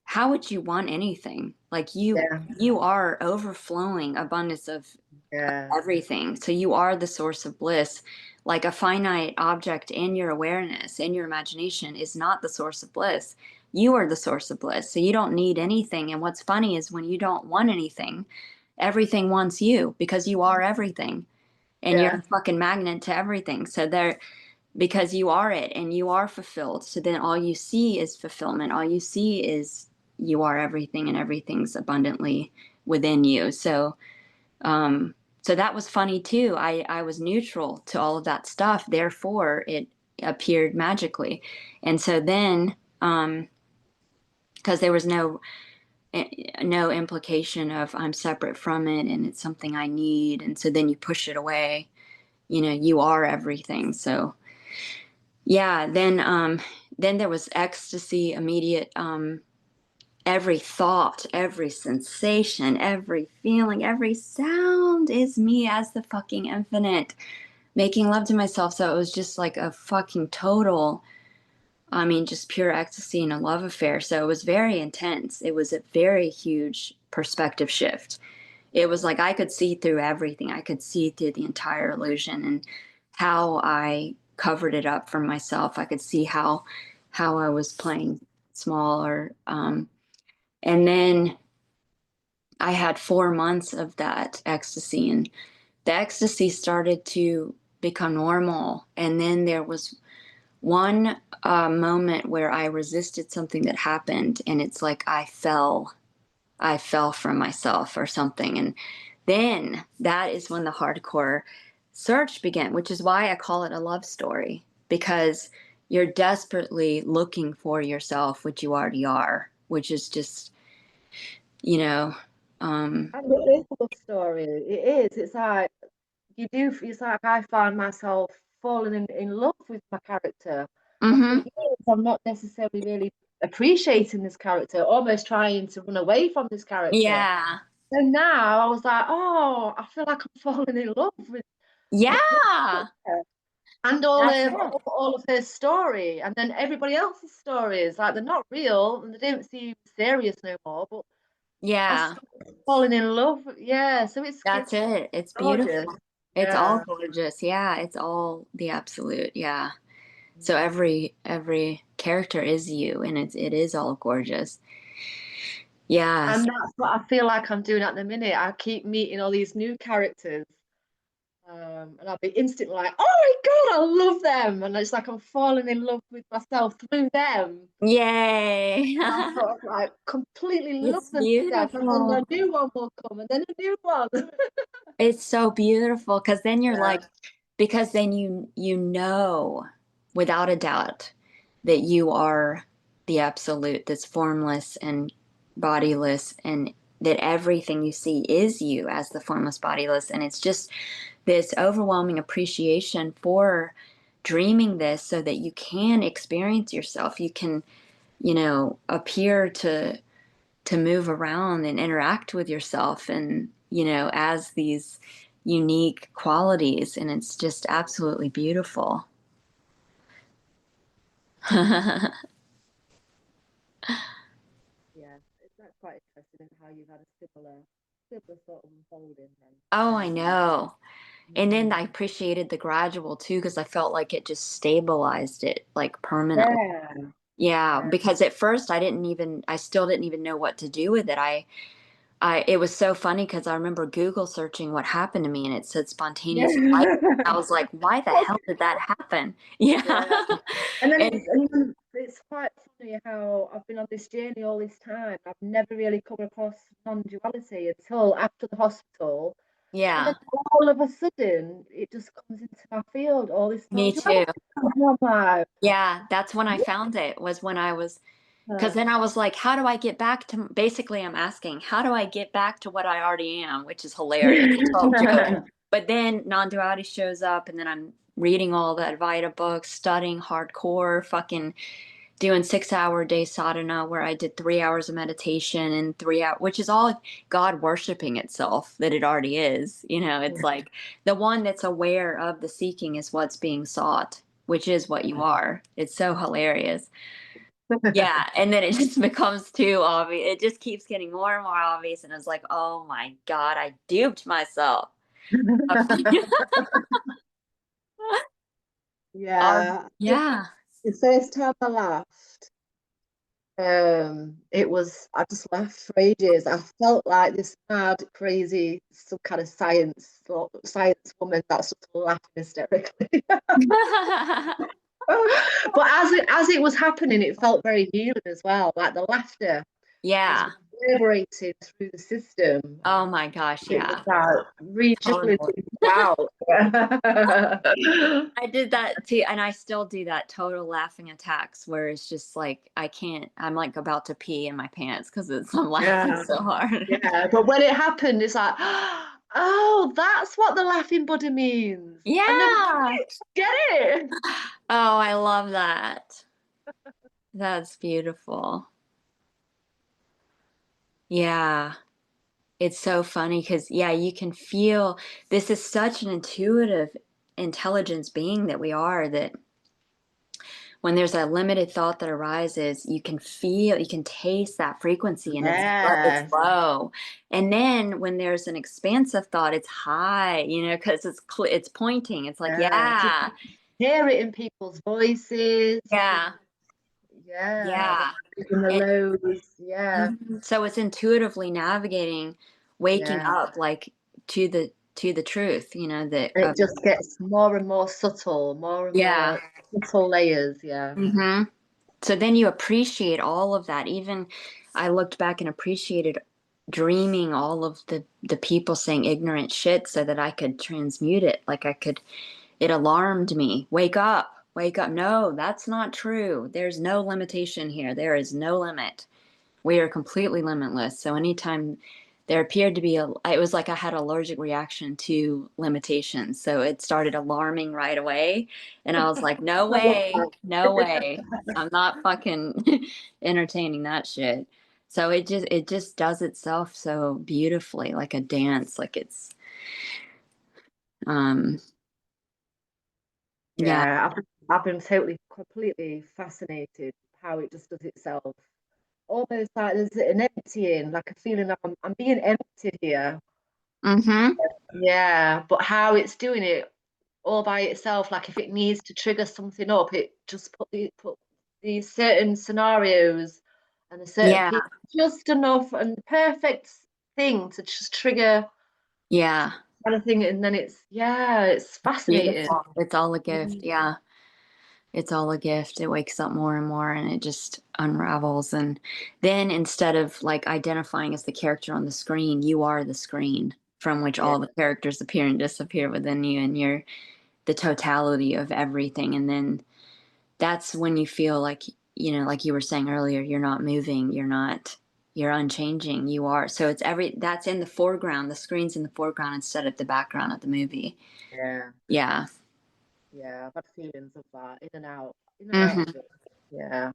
how would you want anything? Like yeah, you are overflowing abundance of yeah, everything. So you are the source of bliss. Like a finite object in your awareness, in your imagination, is not the source of bliss. You are the source of bliss. So you don't need anything. And what's funny is when you don't want anything, everything wants you because you are everything. And you're yeah. a fucking magnet to everything. So there, because you are it and you are fulfilled. So then all you see is fulfillment. All you see is you are everything and everything's abundantly within you. Um, so that was funny too. I was neutral to all of that stuff. Therefore, it appeared magically. And so then, because there was no implication of I'm separate from it and it's something I need. And so then you push it away. You are everything. So yeah, then there was ecstasy, immediate, every thought, every sensation, every feeling, every sound is me as the fucking infinite, making love to myself. So it was just like a fucking total, I mean, just pure ecstasy and a love affair. So it was very intense. It was a very huge perspective shift. It was like I could see through everything. I could see through the entire illusion and how I covered it up for myself. I could see how I was playing small, or and then I had 4 months of that ecstasy, and the ecstasy started to become normal. And then there was one moment where I resisted something that happened, and it's like I fell from myself or something. And then that is when the hardcore search began, which is why I call it a love story, because you're desperately looking for yourself, which you already are, which is just, you know, um, And it is a love story. It is. It's like you do. It's like I find myself falling in love with my character. And for mm-hmm. years, I'm not necessarily really appreciating this character, almost trying to run away from this character. Yeah. And now I was like, oh, I feel like I'm falling in love with Yeah. her. And That's it. all of her story, and then everybody else's stories. Like they're not real and they don't seem serious no more, but I Yeah. still falling in love. Yeah, so That's it's it. It's gorgeous. beautiful. It's all Yeah. gorgeous. Yeah. It's all the absolute. Yeah. So every character is you, and it is all gorgeous. And Yes. that's what I feel like I'm doing at the minute. I keep meeting all these new characters. And I'll be instantly like, oh my God, I love them. And it's like I'm falling in love with myself through them. Yay. And I sort of like completely love It's them to death. And then beautiful. a new one will come, and then a new one. It's so beautiful because then you're Yeah. like, because then you know without a doubt that you are the absolute that's formless and bodiless, and that everything you see is you as the formless bodiless. And it's just this overwhelming appreciation for dreaming this so that you can experience yourself. You can, appear to move around and interact with yourself and, as these unique qualities. And it's just absolutely beautiful. Yeah, that's quite interesting how you've had a similar sort of unfolding then. Oh, I know. And then I Mm. appreciated the gradual too, because I felt like it just stabilized it like permanently. Yeah, Yeah, yeah. because at first I still didn't even know what to do with it. It was so funny because I remember Google searching what happened to me and it said Yeah. spontaneous light. I was like, why the hell did that happen? Yeah. Yeah. And then And it's quite funny how I've been on this journey all this time. I've never really come across non-duality until after the hospital. And then yeah, all of a sudden, it just comes into my field, all this me too. non-duality. And I'm like, Yeah, that's when I found it, was when I was, because then I was like, how do I get back to, basically, I'm asking, how do I get back to what I already am, which is hilarious. It's all joke. But then non duality shows up, and then I'm reading all the Advaita books, studying hardcore, fucking doing 6 hour day sadhana where I did 3 hours of meditation and 3 hours, which is all God worshiping itself that it already is. It's like the one that's aware of the seeking is what's being sought, which is what you are. It's so hilarious. Yeah. And then it just becomes too obvious. It just keeps getting more and more obvious. And I was like, oh my God, I duped myself. Yeah. Yeah. The first time I laughed, I just laughed for ages. I felt like this mad, crazy, some kind of science woman that's just laughing hysterically. But as it was happening, it felt very healing as well. Like the laughter was Yeah. reverberating through the system. Oh my gosh. It was Yeah. like rejuvenating Totally. out. I did that too, and I still do that total laughing attacks where it's just like I can't. I'm like about to pee in my pants because I'm laughing Yeah, so hard. yeah. But when it happened, it's like, oh, that's what the laughing Buddha means. I never Yeah. get it. Oh, I love that. That's beautiful. Yeah. It's so funny because, yeah, you can feel this is such an intuitive intelligence being that we are, that when there's a limited thought that arises, you can feel, you can taste that frequency, and it's Yes. low. And then when there's an expansive thought, it's high, because it's pointing. It's like, Yeah. yeah, Hear it in people's voices. yeah, Yeah. yeah. In the And lows. Yeah. so it's intuitively navigating, waking Yeah. up like to the truth, that And it just gets more and more subtle, more and yeah. more subtle layers. Yeah. hmm So then you appreciate all of that. Even I looked back and appreciated dreaming all of the people saying ignorant shit so that I could transmute it. Like it alarmed me. Wake up, wake up. No, that's not true. There's no limitation here. There is no limit. We are completely limitless. So anytime there appeared to be it was like I had an allergic reaction to limitations. So it started alarming right away. And I was like, no I love way, no way. I'm not fucking entertaining that shit. So it just does itself so beautifully, like a dance, like it's um yeah. Yeah, I've been totally, completely fascinated how it just does itself. Almost like there's an emptying, like a feeling of I'm being emptied here. Mm-hmm. Yeah, but how it's doing it all by itself, like if it needs to trigger something up, it just put these certain scenarios and a certain Yeah. people just enough and perfect thing to just trigger Yeah. kind of thing, and then it's fascinating. Beautiful. It's all a gift. Mm. Yeah. It's all a gift. It wakes up more and more and it just unravels. And then instead of like identifying as the character on the screen, you are the screen from which Yeah, all the characters appear and disappear within you, and you're the totality of everything. And then that's when you feel like, like you were saying earlier, you're not moving, you're unchanging, you are. So that's in the foreground. The screen's in the foreground instead of the background of the movie. yeah, Yeah. Yeah, I've had feelings of that, in and out Hmm. of it. Yeah,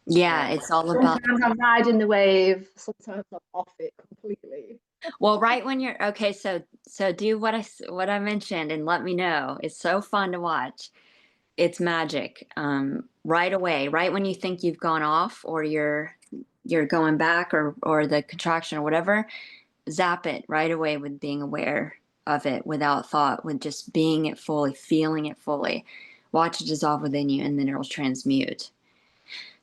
Yeah, yeah. it's all about. Sometimes I'm riding the wave, sometimes I'm off it completely. Well, right when you're okay, so do what I mentioned and let me know. It's so fun to watch. It's magic. Right away, right when you think you've gone off or you're going back or the contraction or whatever, zap it right away with being aware of it without thought, with just being it fully, feeling it fully. Watch it dissolve within you, and then it'll transmute.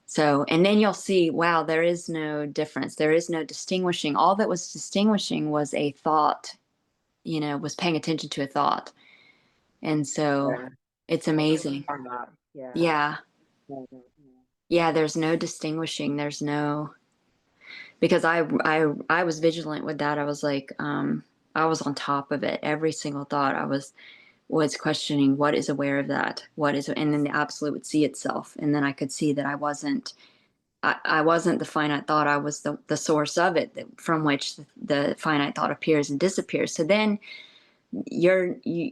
So, and then you'll see, wow, there is no difference. There is no distinguishing. All that was distinguishing was a thought, was paying attention to a thought. And so Yeah, it's I amazing. understand that. Yeah. Yeah. Yeah, yeah, Yeah. There's no distinguishing. There's no, because I was vigilant with that. I was like, I was on top of it. Every single thought was questioning what is aware of that, and then the absolute would see itself. And then I could see that I wasn't the finite thought. I was the source of it, from which the finite thought appears and disappears. So then you're you,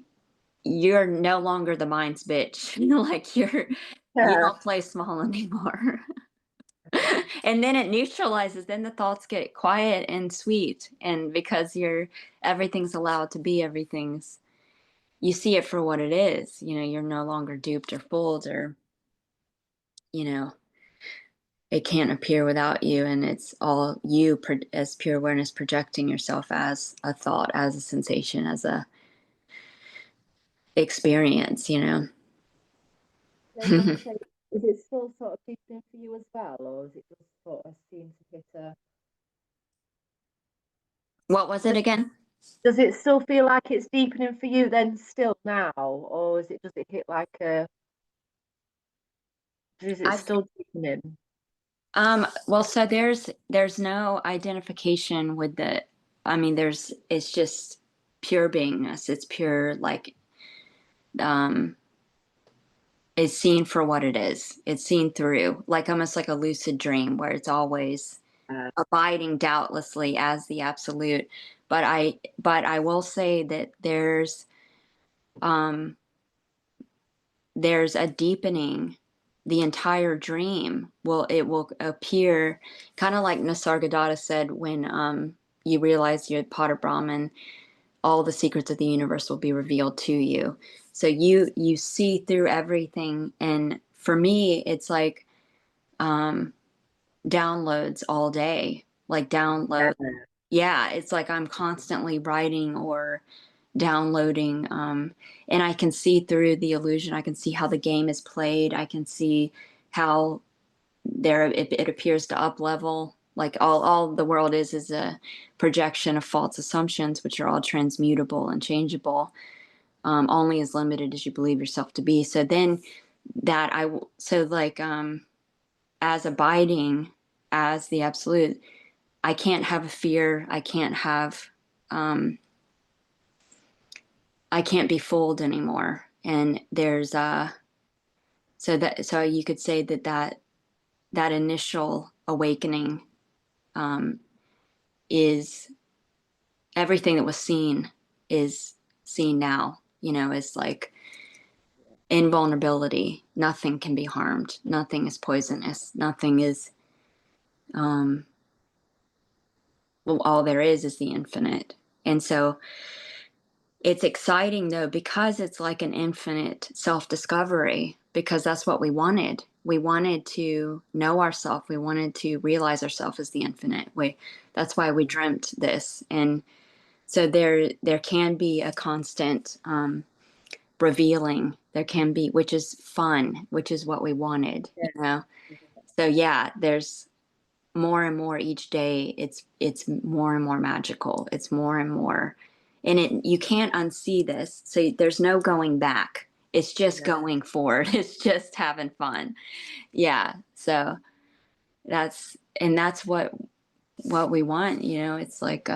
you're no longer the mind's bitch. Like you yeah. don't play small anymore. And then it neutralizes. Then the thoughts get quiet and sweet, and because everything's allowed to be, you see it for what it is. You're no longer duped or fooled, or you know it can't appear without you, and it's all you, as pure awareness, projecting yourself as a thought, as a sensation, as a experience. Then like I say, is it still sort of deepening for you as well, or is it just sort of seem to hit a What was it does, again? does it still feel like it's deepening for you then still now, or is it does it hit like a is it I still deepening? Well, so there's no identification with the, I mean, it's just pure beingness. It's pure, like, um it's seen for what it is. It's seen through, like almost like a lucid dream, where it's always Uh, abiding doubtlessly as the absolute. But I will say that um there's a deepening. The entire dream will appear, kind of like Nisargadatta said, when you realize you're part of Brahman, all the secrets of the universe will be revealed to you. So you see through everything. And for me, it's like, um downloads all day, like yeah, download. Yeah, it's like I'm constantly writing or downloading, and I can see through the illusion. I can see how the game is played. I can see how it appears to up level. Like all the world is a projection of false assumptions, which are all transmutable and changeable, only as limited as you believe yourself to be. So then so like, as abiding as the absolute, I can't have a fear. Um, I can't be fooled anymore. And there's so you could say that initial awakening, um, is everything that was seen is seen now. Is like invulnerability. Nothing can be harmed. Nothing is poisonous. Nothing is. Um, well, all there is the infinite. And so it's exciting, though, because it's like an infinite self-discovery, because that's what we wanted. We wanted to know ourselves. We wanted to realize ourselves as the infinite. That's why we dreamt this. And so there can be a constant, revealing. There can be, which is fun, which is what we wanted. So yeah, there's more and more each day. It's more and more magical. It's more and more, and you can't unsee this. So there's no going back. It's just yeah, going forward. It's just having fun. Yeah. So that's what we want. It's like,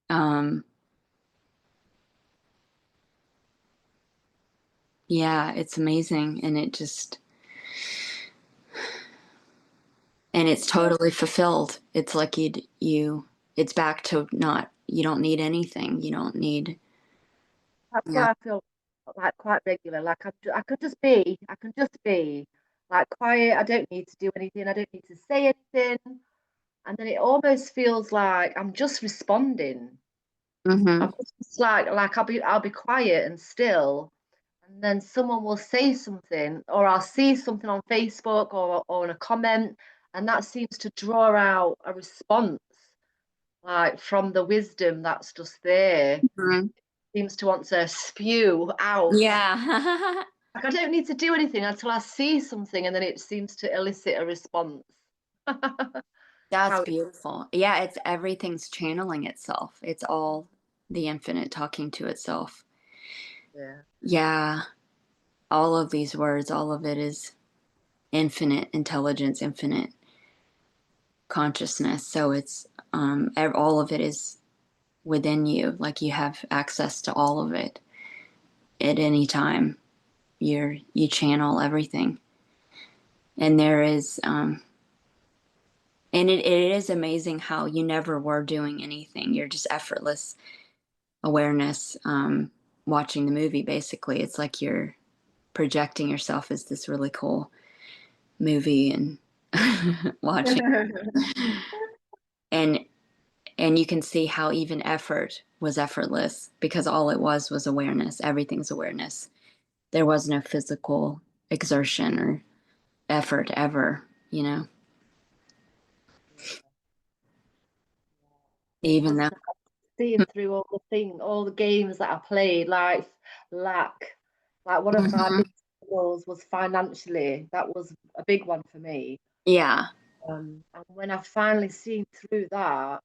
um yeah, it's amazing, and it's yeah, totally fulfilled. It's like it's back to, not, you don't need anything. You don't need. That's what Yeah. I feel like quite regular. Like I could just be like quiet. I don't need to do anything. I don't need to say anything. And then it almost feels like I'm just responding. Mm-hmm. I'm just like I'll be quiet and still, and then someone will say something, or I'll see something on Facebook or in a comment, and that seems to draw out a response, like from the wisdom that's just there. Mm-hmm. Seems to want to spew out. Yeah. Like I don't need to do anything until I see something, and then it seems to elicit a response. That's How it, beautiful. Yeah, it's everything's channeling itself. It's all the infinite talking to itself. yeah. Yeah, all of these words, all of it is infinite intelligence, infinite consciousness. So it's all of it is within you. Like you have access to all of it at any time. You channel everything, and there is and it is amazing how you never were doing anything. You're just effortless awareness, watching the movie. Basically, it's like you're projecting yourself as this really cool movie and watching, and and you can see how even effort was effortless because all it was awareness. Everything's awareness. There was no physical exertion or effort ever, you know, It's even though. just seeing through all the games that I played, like lack, like one of my Mhm. big struggles was financially. That was a big one for me. Yeah. And when I finally seen through that,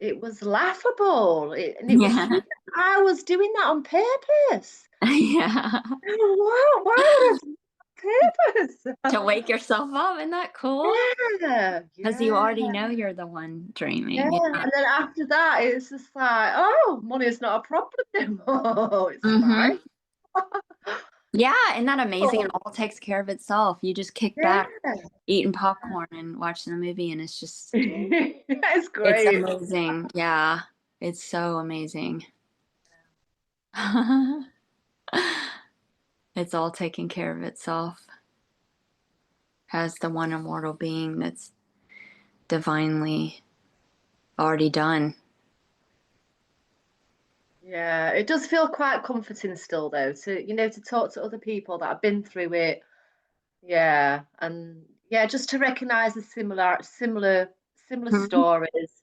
it was laughable. And it was Yeah. true. I was doing that on purpose. Yeah. Wow, why would I do that on To purpose? wake yourself up, isn't that cool? Yeah, Because you yeah. already know you're the one Yeah, dreaming. Yeah. and then after that, it's just like, oh, money's not a problem anymore. It's Hmm. fine. Yeah, isn't that amazing? It Oh, all takes care of itself. You just kick yeah. back, eating popcorn and watching the movie, and it's just, It's it's great. amazing. Yeah, it's so amazing. It's all taking care of itself as the one immortal being that's divinely already done. Yeah, it does feel quite comforting still, though, to talk to other people that have been through it. Yeah, and yeah, just to recognize the similar Mhm. stories.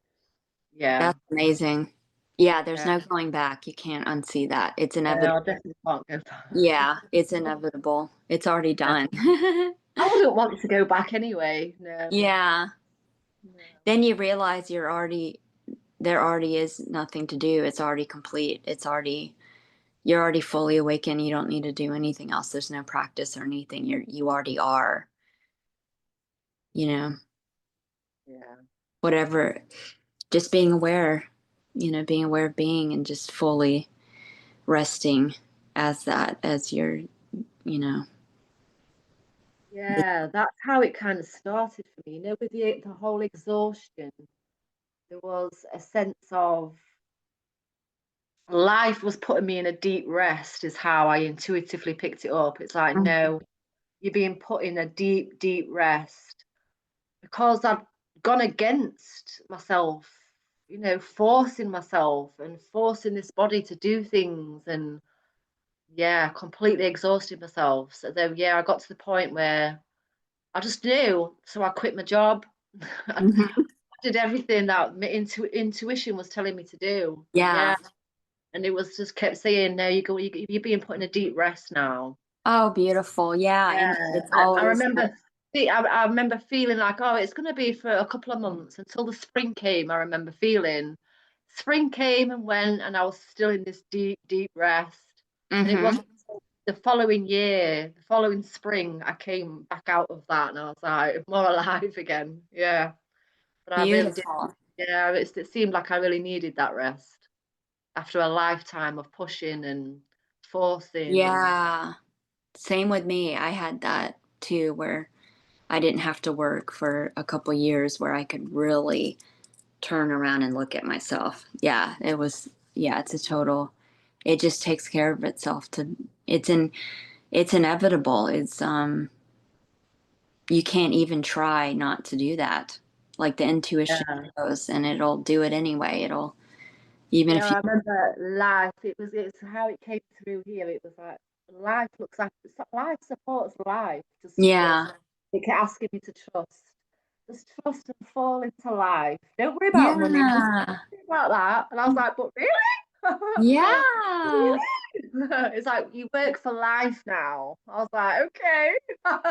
Yeah, That's amazing. Yeah, there's yeah. no going back. You can't unsee that. It's No, inevitable. I definitely can't go back. Yeah, it's inevitable. It's already Yeah. done. I wouldn't want to go back anyway. No, Yeah. no. Then you realize there already is nothing to do. It's already complete. You're already fully awakened. You don't need to do anything else. There's no practice or anything. You already are, you know, Yeah. whatever, just being aware, being aware of being and just fully resting as that, as your, you know, Yeah, that's how it kind of started for me. With the whole exhaustion, there was a sense of life was putting me in a deep rest, is how I intuitively picked it up. It's like, no, you're being put in a deep, deep rest because I'd gone against myself, forcing myself and forcing this body to do things and yeah, completely exhausted myself. So then, yeah, I got to the point where I just knew. So I quit my job. I Mhm. did everything that my intuition was telling me to do. Yeah. Yeah. And it was just kept saying, no, you're being put in a deep rest now. Oh, beautiful. Yeah. Yeah. And it's I always, remember I remember feeling like, oh, it's going to be for a couple of months until the spring came. I remember feeling spring came and went, and I was still in this deep, deep rest. And it mm-hmm. wasn't until the following year, the following spring, I came back out of that, and I was like more alive again. Yeah, but I really did. Beautiful. Yeah, it seemed like I really needed that rest after a lifetime of pushing and forcing and Yeah. Same with me. I had that too, where I didn't have to work for a couple years where I could really turn around and look at myself. Yeah, it's a total it just takes care of itself. It's inevitable. You can't even try not to do that. Like the intuition Yeah. goes, and it'll do it anyway. It'll, even Yeah, if you, I remember life. It's how it came through here. It was like life looks after, life supports life. Just trust. yeah, It kept asking me to trust. Just trust and fall into life. Don't worry about money. Just yeah, think about that. And I was like, but really? yeah. Really? It's like you work for life now. I was like, okay.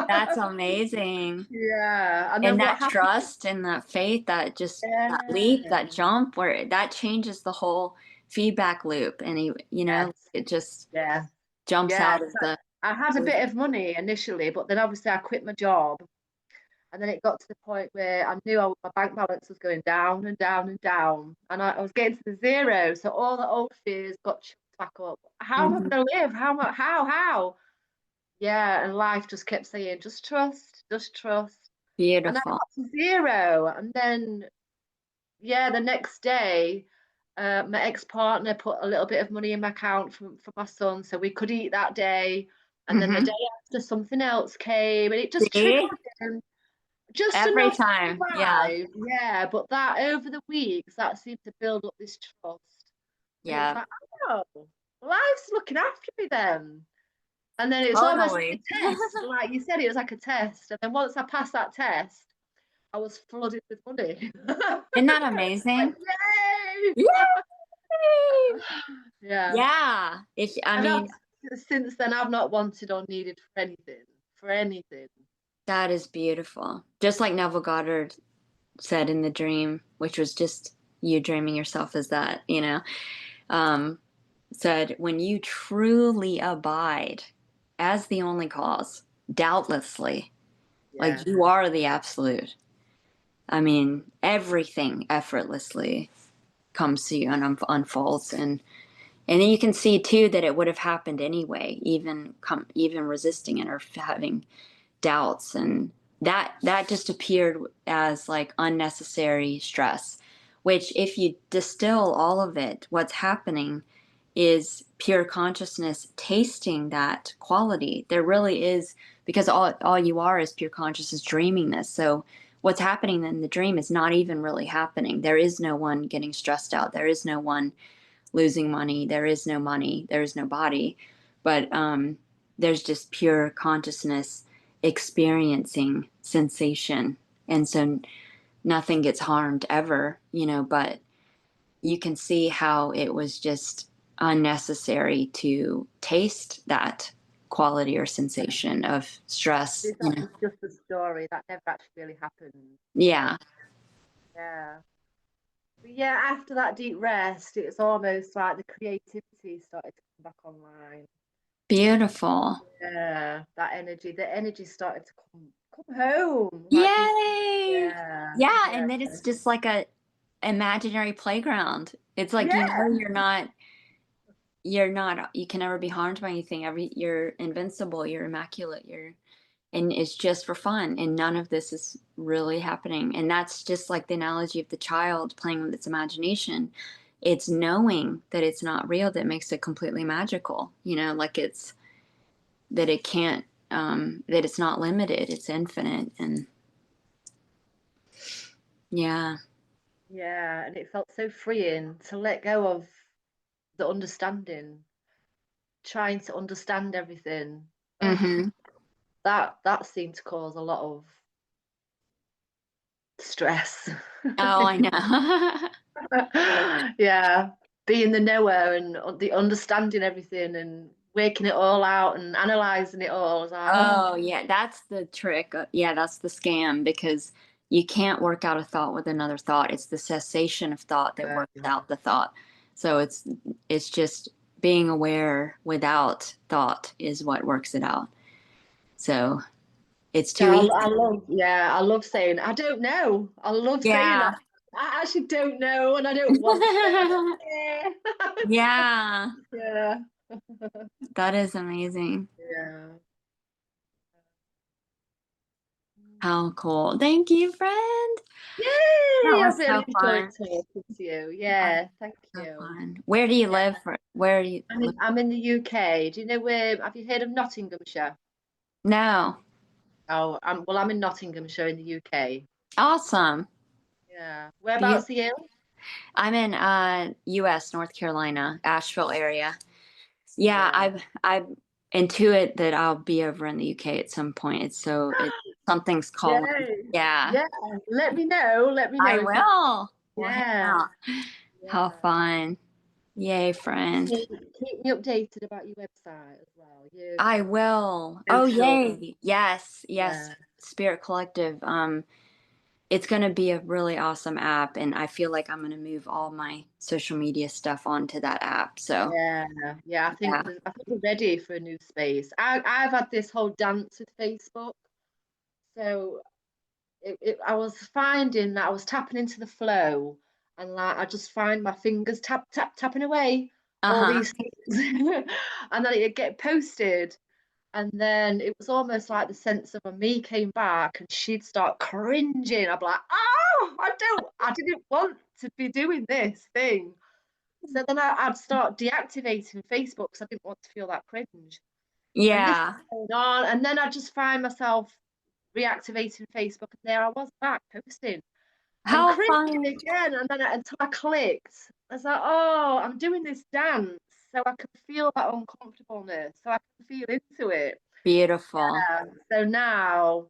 That's amazing. Yeah. And And then what that happened? trust and that faith, that just that leap, Yeah. that jump, where that changes the whole feedback loop. And Yes. it just Yeah. jumps Yeah. out of 'Cause the, I had a bit of money initially, but then obviously I quit my job. And then it got to the point where I knew my bank balance was going down and down and down. And I was getting to the zero. So all the old fears got chucked back up. How am I Mhm. going to live? How? Yeah. And life just kept saying, just trust, just trust. And I Beautiful. got to zero. And then, yeah, the next day, my ex-partner put a little bit of money in my account for my son so we could eat that day. And then the day Hmm. after, something else came and it just trickled See? in. Just Every enough to time. Yeah. survive, yeah. But that over the weeks, that seemed to build up this trust, and it was Yeah. like, oh, life's looking after me then. And then it's almost like Totally. a test, like you said, it was like a test. And then once I passed that test, I was flooded with money. Isn't that Like, amazing? yay! Yay! Yeah. Yeah. If I And mean, since then, I've not wanted or needed for anything, for anything. that is beautiful. Just like Neville Goddard said in the dream, which was just you dreaming yourself as that, um, said, when you truly abide as the only cause, doubtlessly, Yeah. like you are the absolute. I mean, everything effortlessly comes to you and unfolds, and then you can see too that it would have happened anyway, even resisting it or having doubts, and that just appeared as like unnecessary stress, which if you distill all of it, what's happening is pure consciousness tasting that quality. There really is, because all you are is pure consciousness dreaming this. So what's happening in the dream is not even really happening. There is no one getting stressed out. There is no one losing money. There is no money. There is no body. But there's just pure consciousness experiencing sensation. And so nothing gets harmed ever, but you can see how it was just unnecessary to taste that quality or sensation of stress, That was just a story that never actually really happened. Yeah. Yeah. But yeah, after that deep rest, it's almost like the creativity started to come back online. Beautiful. Yeah, the energy started to come home. Like you, Yay. yeah, Yeah, yeah, and then it's just like a imaginary playground. It's like yeah, you can never be harmed by anything. You're invincible, you're immaculate, and it's just for fun, and none of this is really happening. And that's just like the analogy of the child playing with its imagination. It's knowing that it's not real that makes it completely magical, like it's that it can't that it's not limited, it's infinite. And yeah. yeah. And it felt so freeing to let go of the understanding, trying to understand everything. Oh, Hmm. that seemed to cause a lot of stress. Oh, I know. Yeah, being the knower and the understanding everything and working it all out and analyzing it all. I was like, oh, Oh, yeah, that's the trick. Yeah, that's the scam, because you can't work out a thought with another thought. It's the cessation of thought that works out the thought. So it's just being aware without thought is what works it out. So it's too yeah, easy. I love saying I don't know. I love saying that. Yeah. I actually don't know, and I don't want to know. Yeah, Yeah, that is amazing. yeah. How cool. Thank you, friend. That Yay! I've was so really enjoyed fun. talking to you. Oh, Yeah, thank so you. fun. Where do you Yeah, live? Where do you live? I'm in the UK. Do you know where? Have you heard of Nottinghamshire? No. Oh, I'm in Nottinghamshire in the UK. Awesome. Yeah. Whereabouts Beautiful. are you? I'm in US, North Carolina, Asheville area. Yeah, Yeah. I intuit that I'll be over in the UK at some point. Something's calling. Yay. Yeah, Yeah. Let me know. Let me I know if you. will. We'll hang Yeah. out. How Yeah. fun. Yay, friend. Keep me updated about your website as well. Your I will. Oh, social. yay. Yes, yes. Yeah. Spirit Collective. It's going to be a really awesome app, and I feel like I'm going to move all my social media stuff onto that app. So, Yeah, yeah. yeah. I think we're ready for a new space. I've had this whole dance with Facebook, so I was finding that I was tapping into the flow, and like I just find my fingers tapping away all Uh-huh. these things, and then it get posted, and then it was almost like the sense of a me came back, and she'd start cringing. I'd be like, oh, I didn't want to be doing this thing. So then I'd start deactivating Facebook because I didn't want to feel that cringe. And this Yeah. is going on, and then I just find myself reactivating Facebook, and there I was back posting and How cringing fun. again. And then until I clicked, I was like, oh, I'm doing this dance so I can feel that uncomfortableness, so I can feel into it. Beautiful. So now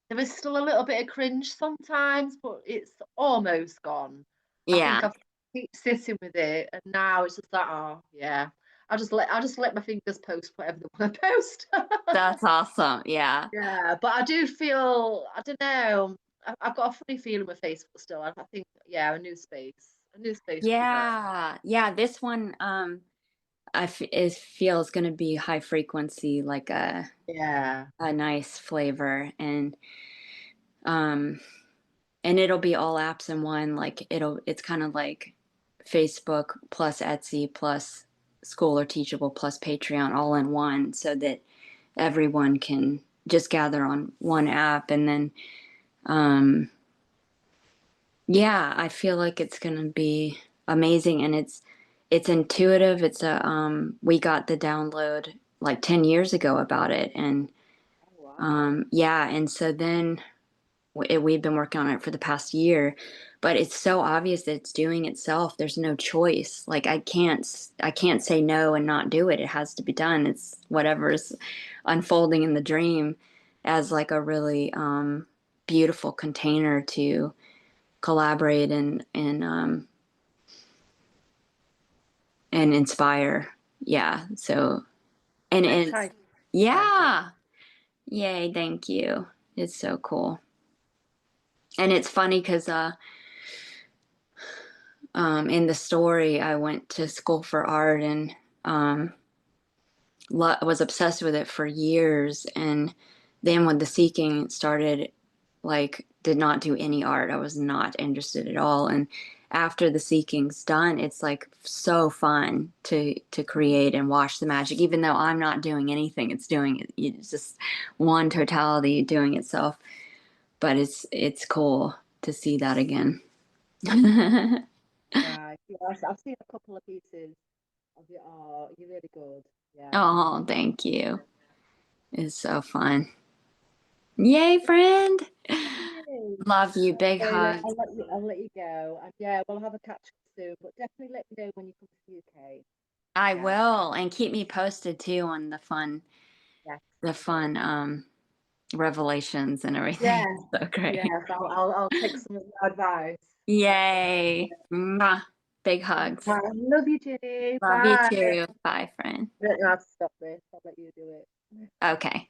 there is still a little bit of cringe sometimes, but it's almost gone. I think Yeah. I've keep sitting with it, and now it's just like, oh yeah, I just let my fingers post whatever they want to post. That's awesome. Yeah. Yeah, but I do feel I don't know. I've got a funny feeling with Facebook still. I think yeah, a new space would be great. Yeah. Yeah. This one, feels going to be high frequency, like Yeah, a nice flavor, um, and it'll be all apps in one. Like it's kind of like Facebook plus Etsy plus School or Teachable plus Patreon all in one, so that everyone can just gather on one app. And then, um, yeah, I feel like it's going to be amazing. And it's intuitive. We got the download like 10 years ago about it. And, oh wow, yeah. And so then we've been working on it for the past year, but it's so obvious that it's doing itself. There's no choice. Like I can't say no and not do it. It has to be done. It's whatever's unfolding in the dream as like a really beautiful container to collaborate and inspire. Yeah. So and I'm it's excited. Excited. yeah. Yay, thank you. It's so cool. And it's funny because in the story, I went to school for art and um, was obsessed with it for years. And then when the seeking started, like, did not do any art. I was not interested at all. And after the seeking's done, it's like so fun to create and watch the magic, even though I'm not doing anything. It's doing it. It's just one totality doing itself. But it's cool to see that again. Right. Yeah, I've seen a couple of pieces of your art. You're really good. Yeah. Oh, thank you. It's so fun. Yay, friend. Yay. Love you. Big So yeah, hugs. I'll let you go. And yeah, we'll have a catch up soon. But definitely let me know when you come to the UK. I Yeah. will. And keep me posted too on Yes, the I will. fun revelations and everything. Yes, So great. yes. I'll take some of your advice. Yay. Mwah. Big hugs. I love you, Ginny. Love you Bye. too. Bye, friend. I don't know how to stop this. I'll let you do it. Okay.